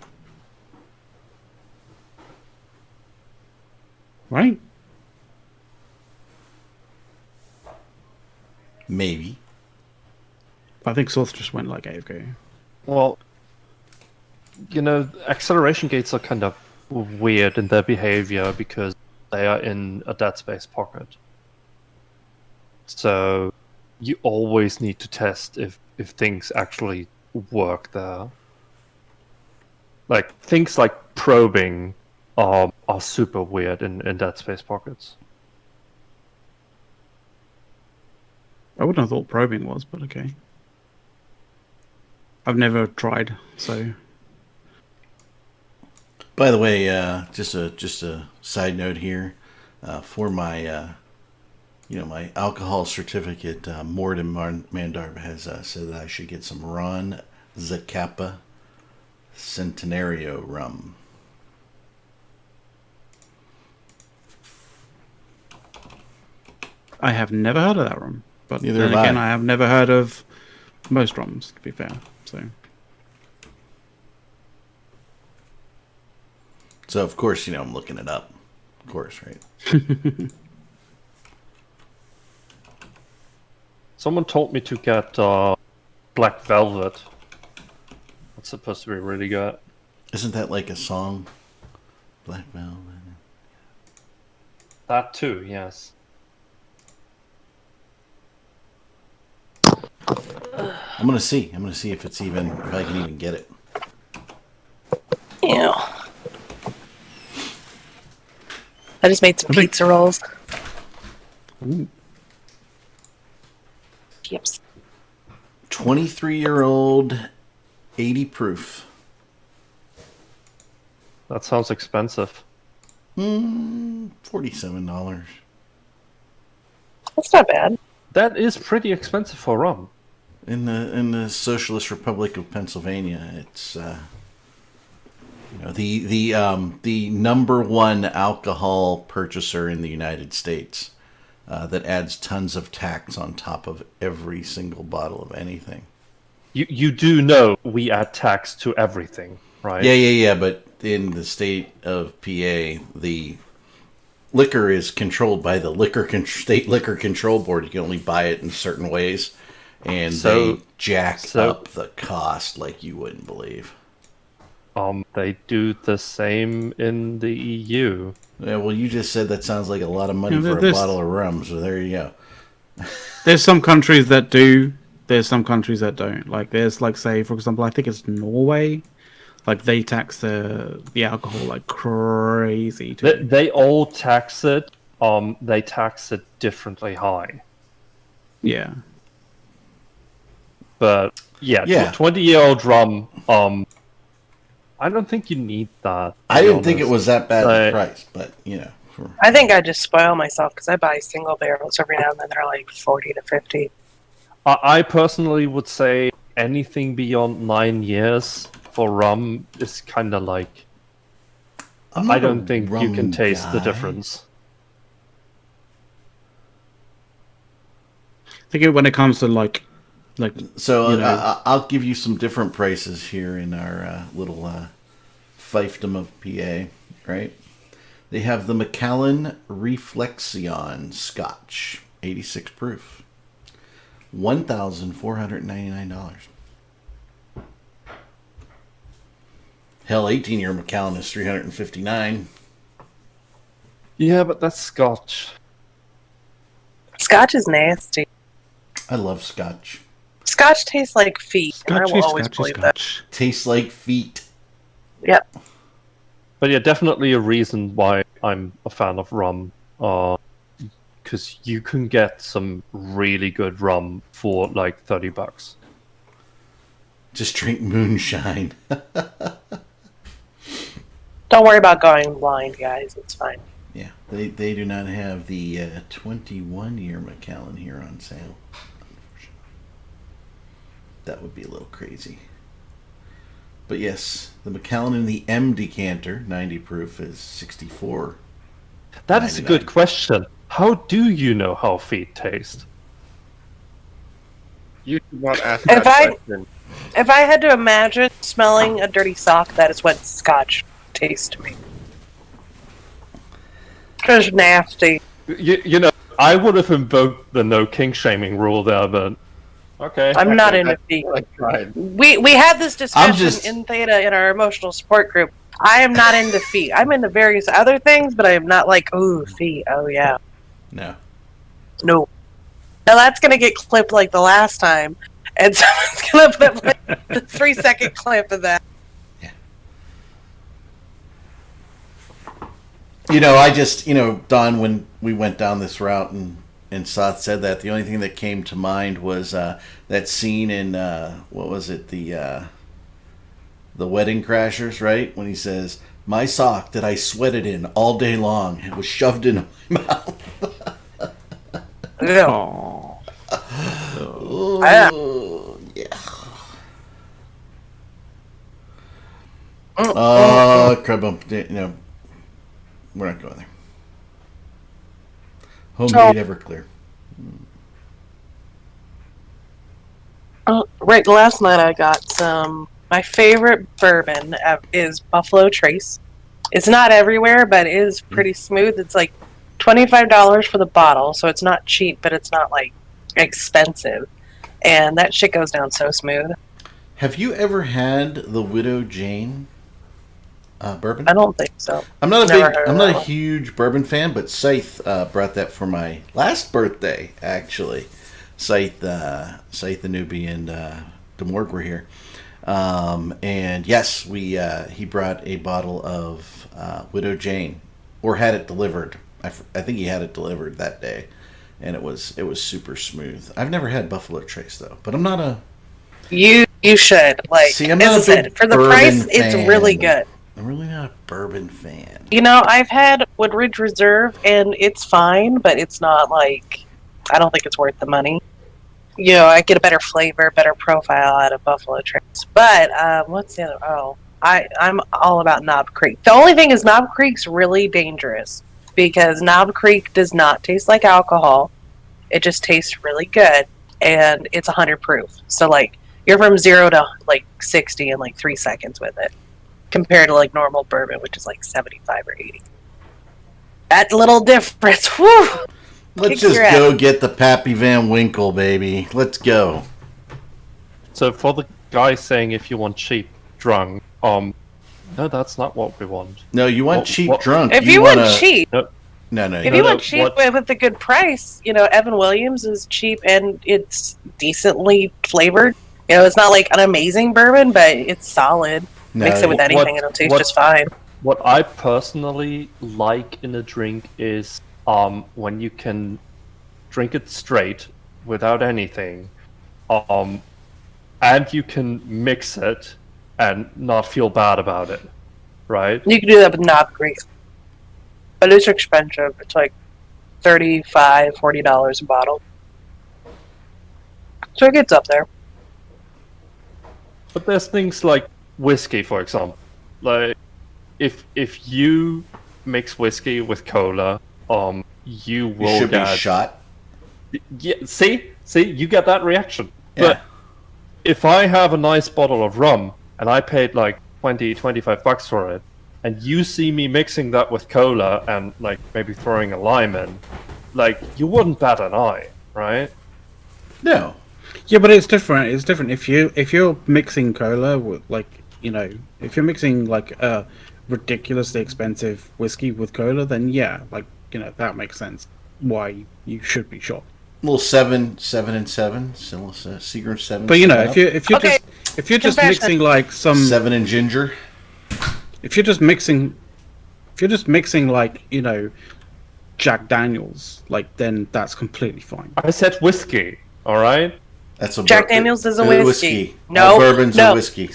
right? Maybe. I think Soth just went like AFK. Well, you know, acceleration gates are kind of weird in their behavior because they are in a dead space pocket. So you always need to test if things actually work there. Like things like probing are super weird in dead space pockets. I wouldn't have thought probing was, but okay. I've never tried, so. By the way, just a side note here, for my my alcohol certificate, Morden Mandarb has said that I should get some Ron Zacapa Centenario rum. I have never heard of that rum, but Neither then have again, I. I have never heard of most rums, to be fair. So of course, I'm looking it up. Of course, right? Someone told me to get Black Velvet. That's supposed to be really good. Isn't that like a song? Black Velvet. That too, yes. I'm gonna see if it's even, if I can even get it. Ew. I just made some pizza rolls. Ooh. Yep. 23-year-old, 80 proof. That sounds expensive. $47. That's not bad. That is pretty expensive for rum. In the Socialist Republic of Pennsylvania, it's the number one alcohol purchaser in the United States, that adds tons of tax on top of every single bottle of anything. You do know we add tax to everything, right? Yeah. But in the state of PA, the liquor is controlled by the state liquor control board. You can only buy it in certain ways, and they jack up the cost like you wouldn't believe. They do the same in the EU. Yeah, well, you just said that sounds like a lot of money for a bottle of rum, so there you go. There's some countries that do. There's some countries that don't. Like there's like, say for example, I think it's Norway. Like they tax the alcohol like crazy too. They all tax it. They tax it differently high. Yeah. But yeah. 20-year-old rum. I don't think you need that. I didn't think it was that bad of a price, but you know. I think I just spoil myself because I buy single barrels every now and then. They're like 40 to 50. I personally would say anything beyond 9 years for rum is kind of like. I don't think you can taste the difference. I think when it comes to like. So you know, I'll give you some different prices here in our little fiefdom of PA, right? They have the Macallan Reflexion Scotch, 86 proof, $1,499. Hell, 18-year Macallan is $359. Yeah, but that's Scotch. Scotch is nasty. I love Scotch. Scotch tastes like feet. And I will always believe that. Tastes like feet. Yep. But yeah, definitely a reason why I'm a fan of rum. Because you can get some really good rum for like $30. Just drink moonshine. Don't worry about going blind, guys. It's fine. Yeah, they do not have the 21-year Macallan here on sale. That would be a little crazy. But yes, the Macallan in the M decanter, 90 proof, is $64. That is a good question. How do you know how feet taste? You do not ask that question. If I had to imagine smelling a dirty sock, that is what Scotch tastes to me. Just nasty. You know, I would have invoked the no kink shaming rule there, but okay. I'm not into feet. We had this discussion in Theta in our emotional support group. I am not into feet. I'm into various other things, but I am not like, ooh, feet. Oh yeah. No. Now that's gonna get clipped like the last time, and someone's gonna put like the 3-second clip of that. Yeah. You know, I just, Don, when we went down this route and Soth said that, the only thing that came to mind was that scene in what was it, the Wedding Crashers, right? When he says, "My sock that I sweated in all day long, it was shoved in my mouth." Oh. Yeah. Oh, crap! We're not going there. Homemade Everclear. Right, last night I got some. My favorite bourbon is Buffalo Trace. It's not everywhere, but it is pretty smooth. It's like $25 for the bottle, so it's not cheap, but it's not like expensive. And that shit goes down so smooth. Have you ever had the Widow Jane bourbon? I don't think so. I'm not a huge bourbon fan, but Scythe brought that for my last birthday, actually. Scythe, the newbie, and Demorg were here. And yes, he brought a bottle of Widow Jane, or had it delivered. I think he had it delivered that day, and it was super smooth. I've never had Buffalo Trace though, but I'm not a. You should See, I'm not as I said, for the price, it's really good. I'm really not a bourbon fan. I've had Woodridge Reserve, and it's fine, but it's not like I don't think it's worth the money. I get a better flavor, better profile out of Buffalo Trace. But what's the other? Oh, I'm all about Knob Creek. The only thing is Knob Creek's really dangerous because Knob Creek does not taste like alcohol. It just tastes really good, and it's 100 proof. So like You're from 0 to like 60 in like 3 seconds with it, compared to like normal bourbon, which is like 75 or 80. That little difference, whew, Let's kicks just your go ass. get the Pappy Van Winkle, baby. Let's go. So for the guy saying if you want cheap drunk, no, that's not what we want. No, you want What- cheap what- drunk. If you want wanna- cheap, No, if No, you no, want cheap what- with a good price, Evan Williams is cheap and it's decently flavored. It's not like an amazing bourbon, but it's solid. no, Mix it with what- anything, it'll taste what- just fine. What I personally like in a drink is when you can drink it straight without anything, and you can mix it and not feel bad about it, right? You can do that with Knob Creek. But it's expensive. It's like $35, $40 a bottle. So it gets up there. But there's things like whiskey, for example. Like if you mix whiskey with cola, you you will should be get shot. Yeah, see, you get that reaction. Yeah. But if I have a nice bottle of rum and I paid like 20, 25 bucks for it, and you see me mixing that with cola and like maybe throwing a lime in, like you wouldn't bat an eye, right? No. Yeah, but it's different. It's different if you're mixing cola with if you're mixing like a ridiculously expensive whiskey with cola, then yeah, that makes sense. Why you should be shot. Little 7 and 7. Seagram 7. But if you're Okay, just confession. mixing like some 7 and ginger. if you're just mixing like Jack Daniels, like then that's completely fine. I said whiskey, all right? That's a Jack Daniels is a whiskey. No, All bourbons no. are whiskey.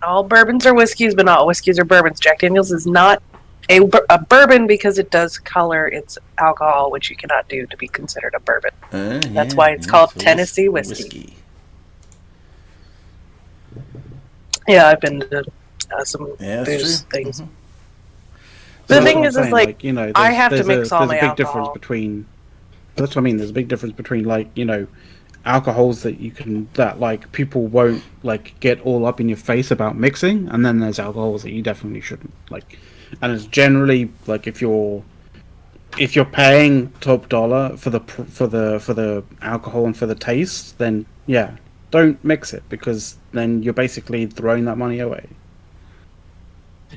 All bourbons are whiskeys, but not all whiskeys are bourbons. Jack Daniels is not a bourbon because it does color its alcohol, which you cannot do to be considered a bourbon. That's why it's called Tennessee whiskey. Yeah, I've been to some Yeah, that's those true. things. Mhm. The So thing that's is, what I'm saying, like, I have to there's mix all there's my a big difference alcohol. between. That's what I mean. There's a big difference between alcohols that people won't get all up in your face about mixing, and then there's alcohols that you definitely shouldn't like. And it's generally like if you're paying top dollar for the alcohol and for the taste, then yeah, don't mix it because then you're basically throwing that money away.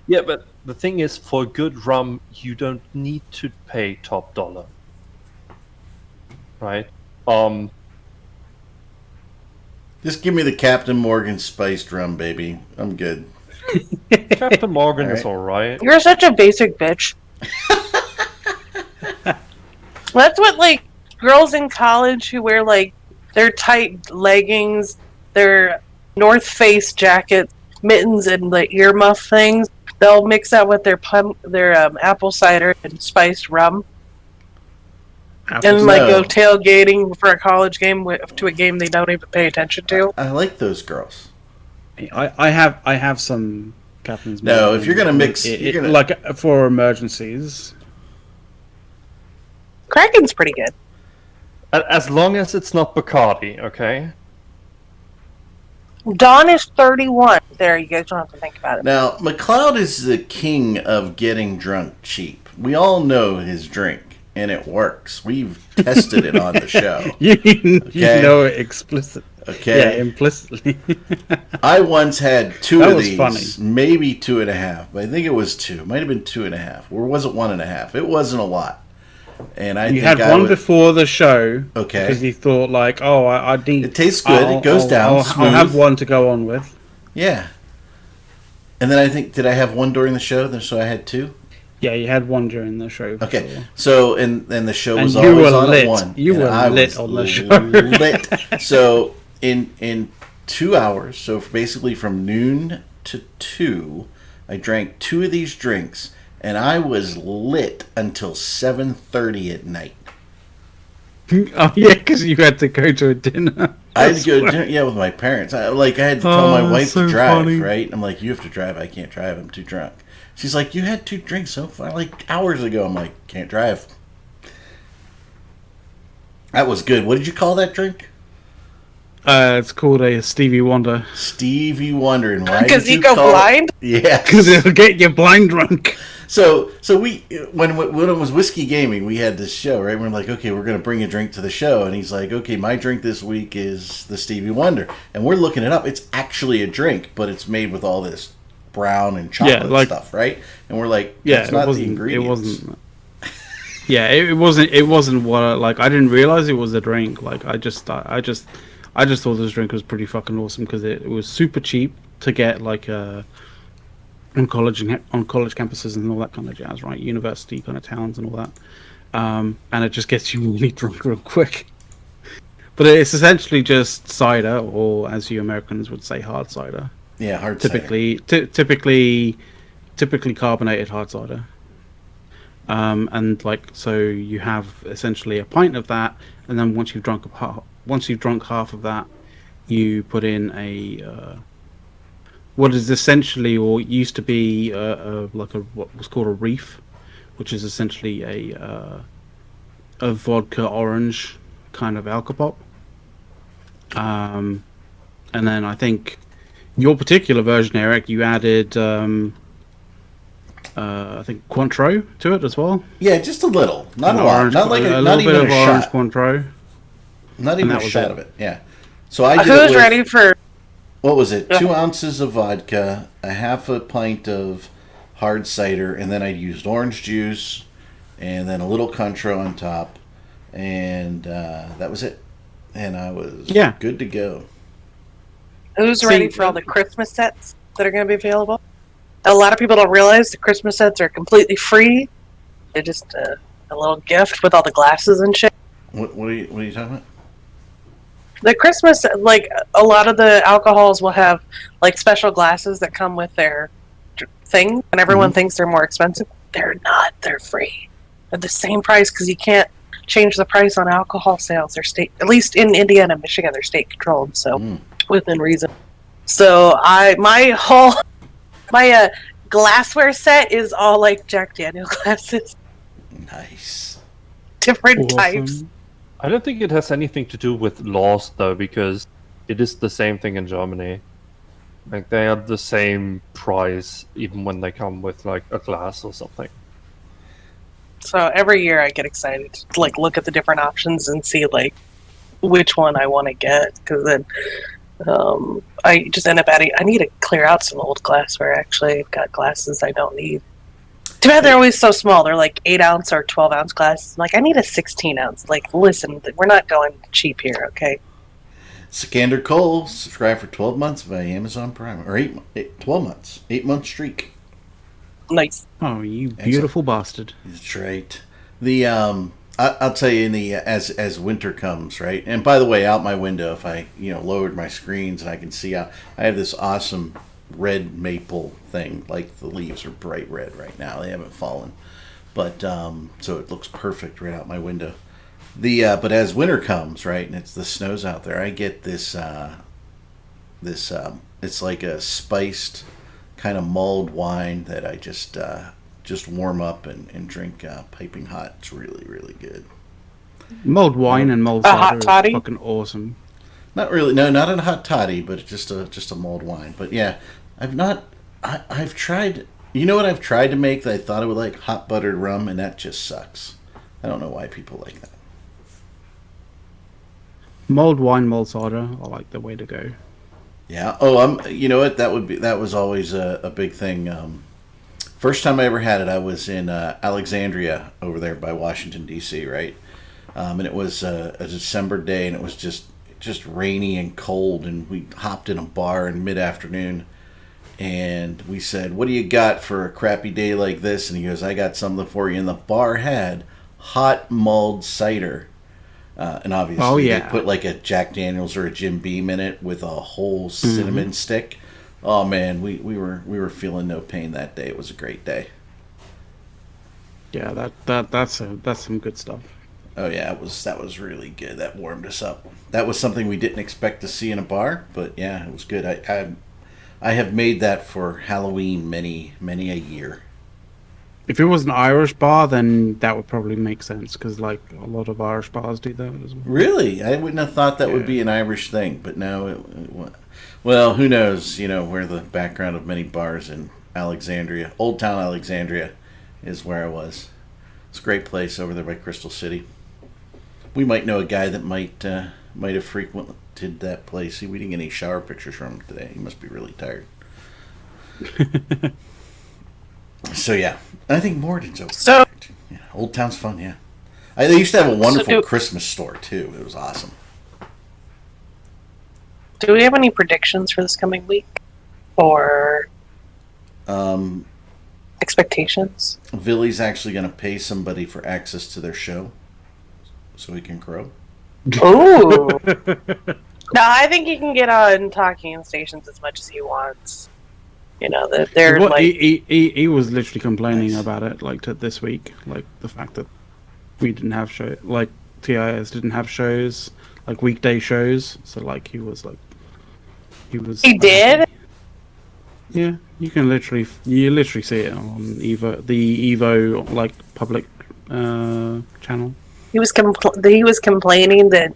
Yeah, but the thing is, for good rum, you don't need to pay top dollar, right? Just give me the Captain Morgan spiced rum, baby. I'm good. Captain Morgan is Alright. all right. You're such a basic bitch. That's what girls in college who wear their tight leggings, their North Face jackets, mittens, and the earmuff things. They'll mix that with their apple cider and spiced rum, and No. go tailgating for a college game to a game they don't even pay attention to. I like those girls. I have some Captain's No, Morgan. if you're gonna mix- you're gonna- like for emergencies. Kraken's pretty good. As long as it's not Bacardi, okay? Dawn is 31. There, you guys don't have to think about it. Now, McLeod is the king of getting drunk cheap. We all know his drink, and it works. We've tested it on the show. You Okay. know it explicit. Okay. Yeah, implicitly. I once had two That of was these, funny. maybe 2.5. But I think it was 2. It might have been 2.5, or was it 1.5? It wasn't a lot. And I You think had I one would, before the show. Okay. Because you thought I need. It tastes good. It goes down I'll have smooth. one to go on with. Yeah. And then I think, did I have one during the show? So I had 2. Yeah, you had one during the show. for Okay, sure. so and the show And was you always were on lit. at 1. You and were I lit was on the show. lit. So in 2 hours, so basically from noon to 2, I drank 2 of these drinks, and I was lit until 7:30 at night. Oh yeah, because you had to go to a dinner. I had to go to dinner, with my parents. I had to tell my wife so to drive, funny. right? I'm like, you have to drive. I can't drive. I'm too drunk. She's like, you had 2 drinks so far, hours ago. I'm like, can't drive. That was good. What did you call that drink? It's called a Stevie Wonder. Stevie Wonder, and why Because did you you go call blind? Yeah. Because it'll get you blind drunk. So we when it was Whiskey Gaming, we had this show, right? We're like, okay, we're gonna bring a drink to the show, and he's like, okay, my drink this week is the Stevie Wonder, and we're looking it up. It's actually a drink, but it's made with all this brown and chocolate stuff, right? And we're like, that's not the ingredients. It wasn't. Yeah, it wasn't. It wasn't what I didn't realize it was a drink. Like I just thought this drink was pretty fucking awesome because it was super cheap to get on college campuses and all that kind of jazz, right? University kind of towns and all that. And it just gets you really drunk real quick. But it's essentially just cider, or as you Americans would say, hard cider. Yeah, hard cider. Typically carbonated hard cider. And so you have essentially a pint of that, and then once you've drunk half of that, you put in what is essentially, or used to be, what was called a reef, which is essentially a vodka orange kind of alcopop. And then I think your particular version, Eric, you added I think Cointreau to it as well. Yeah, just a little, not a lot, not like not even bit of a orange shot. Cointreau. Not even a shot of it. Yeah. So I did Who's ready for? What was it? 2 ounces of vodka, a half a pint of hard cider, and then I used orange juice, and then a little Cointreau on top, and that was it. And I was good to go. Who's ready for all the Christmas sets that are going to be available? A lot of people don't realize the Christmas sets are completely free. They're just a little gift with all the glasses and shit. What are you talking about? The Christmas, like, a lot of the alcohols will have, like, special glasses that come with their thing, and everyone thinks they're more expensive. They're not. They're free. They're the same price, because you can't change the price on alcohol sales. They're state, at least in Indiana and Michigan, they're state controlled, so within reason. So my glassware set is all, like, Jack Daniel glasses. Nice. Different types. I don't think it has anything to do with laws, though, because it is the same thing in Germany. Like, they are the same price, even when they come with, like, a glass or something. So every year I get excited to, like, look at the different options and see, like, which one I want to get. Because then I just end up adding... I need to clear out some old glassware, actually. I've got glasses I don't need. Too bad they're always so small. They're like 8-ounce or 12-ounce glasses. I'm like, I need a 16-ounce. Like, listen, we're not going cheap here, okay? Sikander Cole, subscribe for 12 months via Amazon Prime. Or 12 months. 8-month streak. Nice. Oh, you beautiful bastard. That's right. The I'll tell you, in the as winter comes, right? And by the way, out my window, if I lowered my screens and I can see out, I have this awesome red maple thing. Like, the leaves are bright red right now. They haven't fallen, but so it looks perfect right out my window. But as winter comes, right, and the snow's out there, I get this it's like a spiced kind of mulled wine that I just warm up and drink piping hot. It's really, really good. Mulled wine and mulled cider is fucking awesome. Not really, no, not a hot toddy, but just a mulled wine. But yeah, I've tried. You know what I've tried to make that I thought I would like? Hot buttered rum, and that just sucks. I don't know why people like that. Mulled wine, mulled cider are like the way to go. Yeah. Oh, you know what? That was always a big thing. First time I ever had it, I was in Alexandria over there by Washington D.C. Right, and it was a December day, and it was just rainy and cold, and we hopped in a bar in mid-afternoon, and we said, "What do you got for a crappy day like this?" And he goes, "I got something for you." And the bar had hot mulled cider. And obviously they put like a Jack Daniels or a Jim Beam in it with a whole cinnamon stick. Oh man, we were feeling no pain that day. It was a great day. Yeah, that's some good stuff. Oh yeah, that was really good. That warmed us up. That was something we didn't expect to see in a bar, but yeah, it was good. I have made that for Halloween many a year. If it was an Irish bar, then that would probably make sense because like a lot of Irish bars do that as well. Really? I wouldn't have thought that would be an Irish thing, but no. Well, who knows? You know, where the background of many bars in Alexandria, Old Town Alexandria, is where I was. It's a great place over there by Crystal City. We might know a guy that might have frequented that place. See, we didn't get any shower pictures from him today. He must be really tired. So yeah, I think Morden's open. So- yeah, Old Town's fun. Yeah, they used to have a wonderful do- Christmas store too. It was awesome. Do we have any predictions for this coming week? Or expectations? Billy's actually going to pay somebody for access to their show, so he can crow. Ooh. No, I think he can get on talking stations as much as he wants. You know, that they're Well, like he was literally complaining Nice. about it like this week, like the fact that we didn't have show, like TIS didn't have shows, like weekday shows. So like he was. he did. Yeah, you literally see it on the Evo like public channel. He was complaining that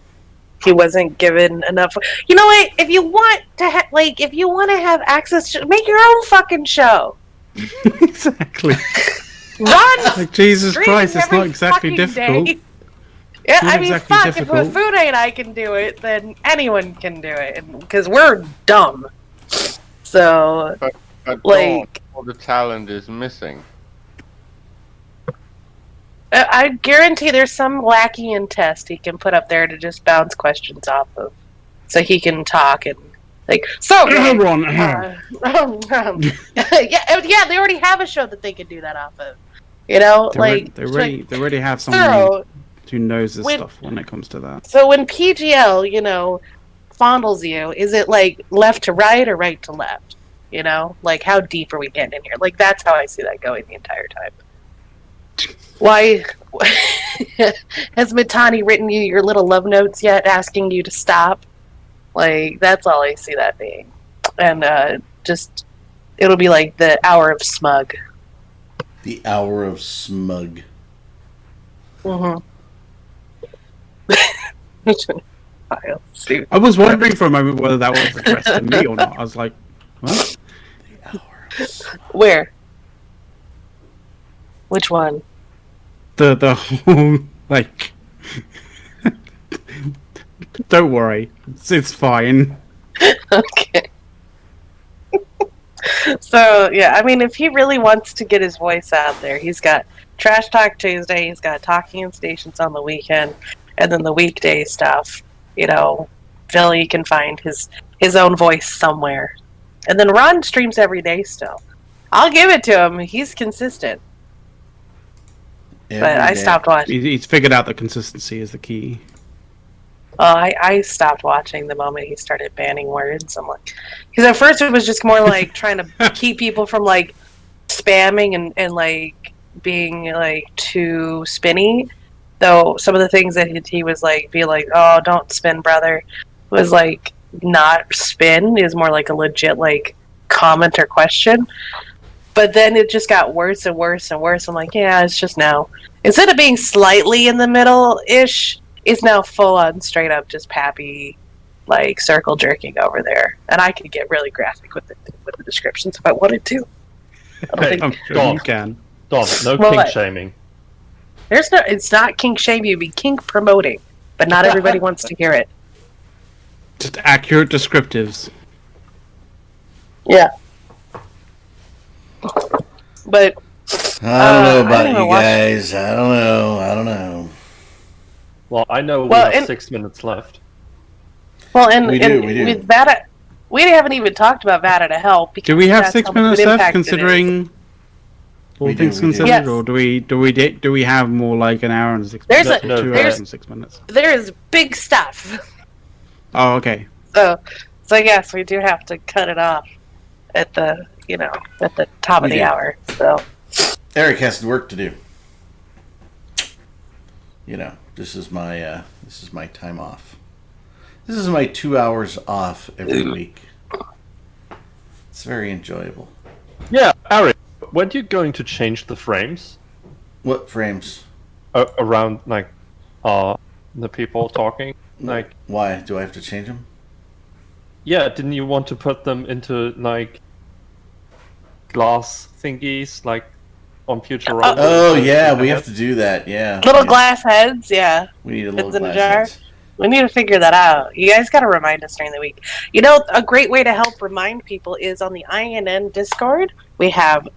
he wasn't given enough. You know what? If you want to if you want to have access to, make your own fucking show. Exactly. Run. Like Jesus streams Christ, it's every not exactly fucking difficult. day. Yeah, Not I mean, exactly fuck. difficult. If Fude and I can do it, then anyone can do it, because we're dumb. So, But like, all the talent is missing. I guarantee there's some Lackeyan test he can put up there to just bounce questions off of, so he can talk and like. So, Ron, yeah, they already have a show that they could do that off of. You know, they already have someone so who knows this when- stuff when it comes to that. so when PGL, you know, fondles you, is it like left to right or right to left? You know, like how deep are we getting in here? Like that's how I see that going the entire time. Why has Mitani written you your little love notes yet, asking you to stop? Like that's all I see that being, and just it'll be like the hour of smug. The Hour of Smug. Mm-hmm. I was wondering for a moment whether that was addressed to me or not. I was like, what? The Hour of Smug. Where? Which one? The whole like. Don't worry, it's fine. Okay. So yeah, I mean, if he really wants to get his voice out there, he's got Trash Talk Tuesday, he's got Talking in Stations on the weekend, and then the weekday stuff. You know, Philly can find his own voice somewhere, and then Ron streams every day still. I'll give it to him; he's consistent. But I Every day. stopped watching. He's figured out that consistency is the key. I stopped watching the moment he started banning words. I'm like, because at first it was just more like trying to keep people from like spamming and like being like too spinny. Though some of the things that he was like, be like, oh, don't spin, brother, was like not spin. Is more like a legit like comment or question. But then it just got worse and worse and worse. I'm like, yeah, it's just now. Instead of being slightly in the middle-ish, it's now full-on, straight-up, just Pappy, like, circle jerking over there. And I could get really graphic with the descriptions if I wanted to. I don't think I'm sure God. you can. Don, no Well, kink what? shaming. it's not kink shaming, it'd be kink promoting. But not everybody wants to hear it. Just accurate descriptives. Yeah. But I don't know I about haven't you watched- guys. I don't know. Well, I know we Well, have and- 6 minutes left. well, and, We and do. with Vada, we haven't even talked about Vada to help. Because Do we have that's 6 how much minutes of an left, impact it is. considering all We do, things we do. considered, Yes. or do we have more like an hour and 6 There's minutes? a- or 2 there's- hours and 6 minutes. There is big stuff. Oh, okay. So yes, we do have to cut it off at the top of We the do. hour. So Eric has work to do. You know, this is my time off. This is my 2 hours off every week. It's very enjoyable. Yeah, Eric, when you're going to change the frames What frames? around like the people talking, like Why do I have to change them? yeah, didn't you want to put them into like glass thingies like on Futurama? Oh yeah, we have to do that. Yeah, Little yeah. glass heads, yeah. We need a little Heads in a glass jar. heads. We need to figure that out. You guys got to remind us during the week. You know, a great way to help remind people is on the INN Discord. We have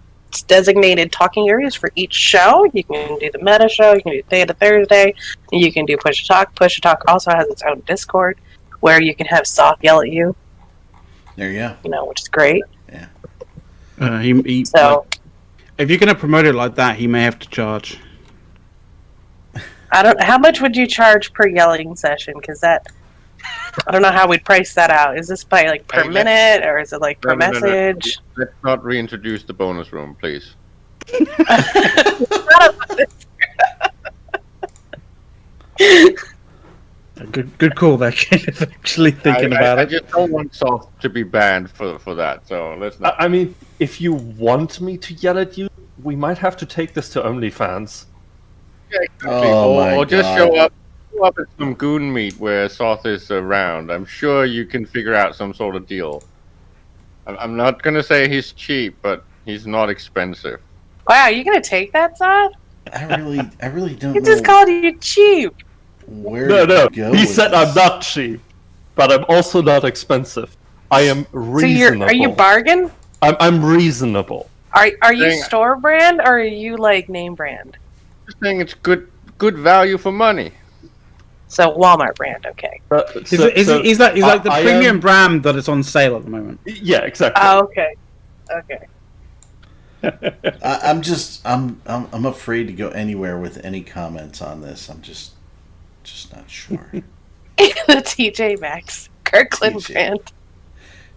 designated talking areas for each show. You can do the meta show, you can do Theta Thursday, and you can do Push to Talk. Push to Talk also has its own Discord where you can have Soft yell at you, There you go. you know, which is great. He So, if you're going to promote it like that, he may have to charge. I don't. How much would you charge per yelling session? Because that, I don't know how we'd price that out. Is this by like per Hey, minute, or is it like per No, no, no, no. message? Let's not reintroduce the bonus room, please. Good call there, Kenneth. Actually thinking about I it. just don't want Soft to be banned for that, so let's not. I mean, if you want me to yell at you, we might have to take this to OnlyFans. Oh my or just God. show up at some goon meet where Soth is around. I'm sure you can figure out some sort of deal. I'm not gonna say he's cheap, but he's not expensive. Wow, you gonna take that, Zod? I really don't He know just called you cheap. where No, to no. go. He with said this. I'm not cheap, but I'm also not expensive. I am So reasonable. are you bargain? I'm reasonable. Are you Dang. store brand or are you like name brand? Just saying it's good value for money. So Walmart brand, okay. He's like the I premium am- brand that is on sale at the moment. Yeah, exactly. Oh, okay. Okay. I'm afraid to go anywhere with any comments on this. I'm just not sure. The TJ Maxx Kirkland TJ. brand.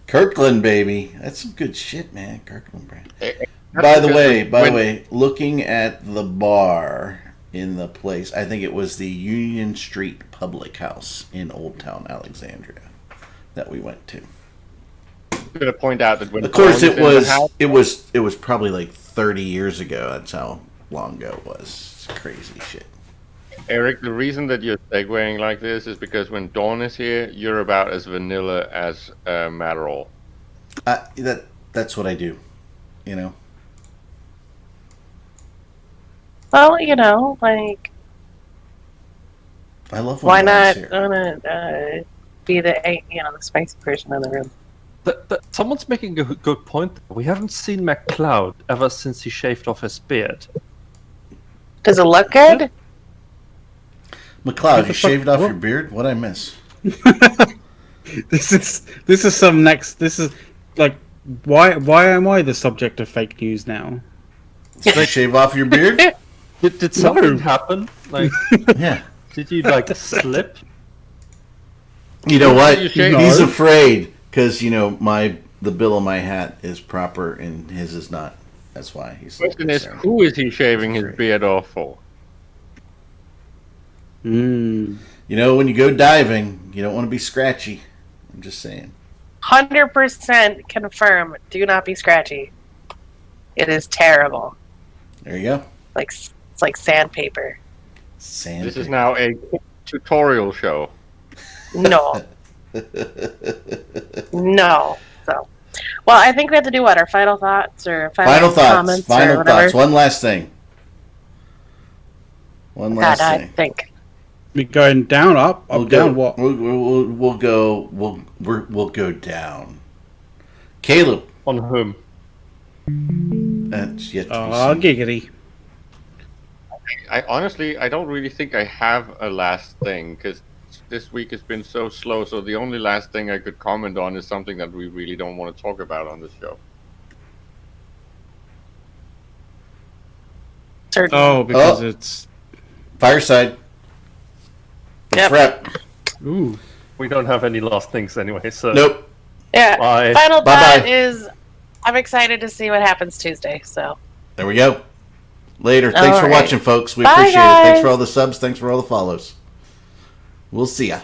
Kirkland, baby, that's some good shit, man. Kirkland brand. That's By the because way, looking at the bar in the place, I think it was the Union Street Public House in Old Town Alexandria that we went to. I'm gonna point out that when Of course, Dawn is in the house, it was probably like 30 years ago. That's how long ago it was. It's crazy shit. Eric, the reason that you're segueing like this is because when Dawn is here, you're about as vanilla as Matterall. That's what I do. You know. Well, you know, like I love when why Dawn's not here. be the the spicy person in the room? Someone's making a good point. We haven't seen McCloud ever since he shaved off his beard. Does it look good? McLeod, the you fuck- shaved off what? your beard? What'd I miss? This is some next. This is like why am I the subject of fake news now? Did you shave off your beard? Did something happen? Like, Yeah. did you like slip? You know what? You shave- He's No. afraid because the bill of my hat is proper and his is not. That's why he's. The question is, concerned. who is he shaving his beard off for? Mm. You know, when you go diving, you don't want to be scratchy. I'm just saying. 100% confirm. Do not be scratchy. It is terrible. There you go. Like it's like sandpaper. Sand. This is now a tutorial show. No, no. So, well, I think we have to do what our final thoughts or Final thoughts. comments or Final whatever. thoughts. One last thing. One last God, I thing. think. We going down, up, down. What? We'll go down. Caleb. On whom? That's yet to be Oh, seen. giggity. I honestly, I don't really think I have a last thing because this week has been so slow. So the only last thing I could comment on is something that we really don't want to talk about on this show. Certainly. Oh, because Oh. it's Fireside. Yep. Rep. ooh. We don't have any last things anyway, so Nope. Yeah. bye. Final Bye-bye. thought is I'm excited to see what happens Tuesday. So There we go. Later. Thanks All for right. watching, folks. We Bye, appreciate it. Thanks guys. for all the subs. Thanks for all the follows. We'll see ya.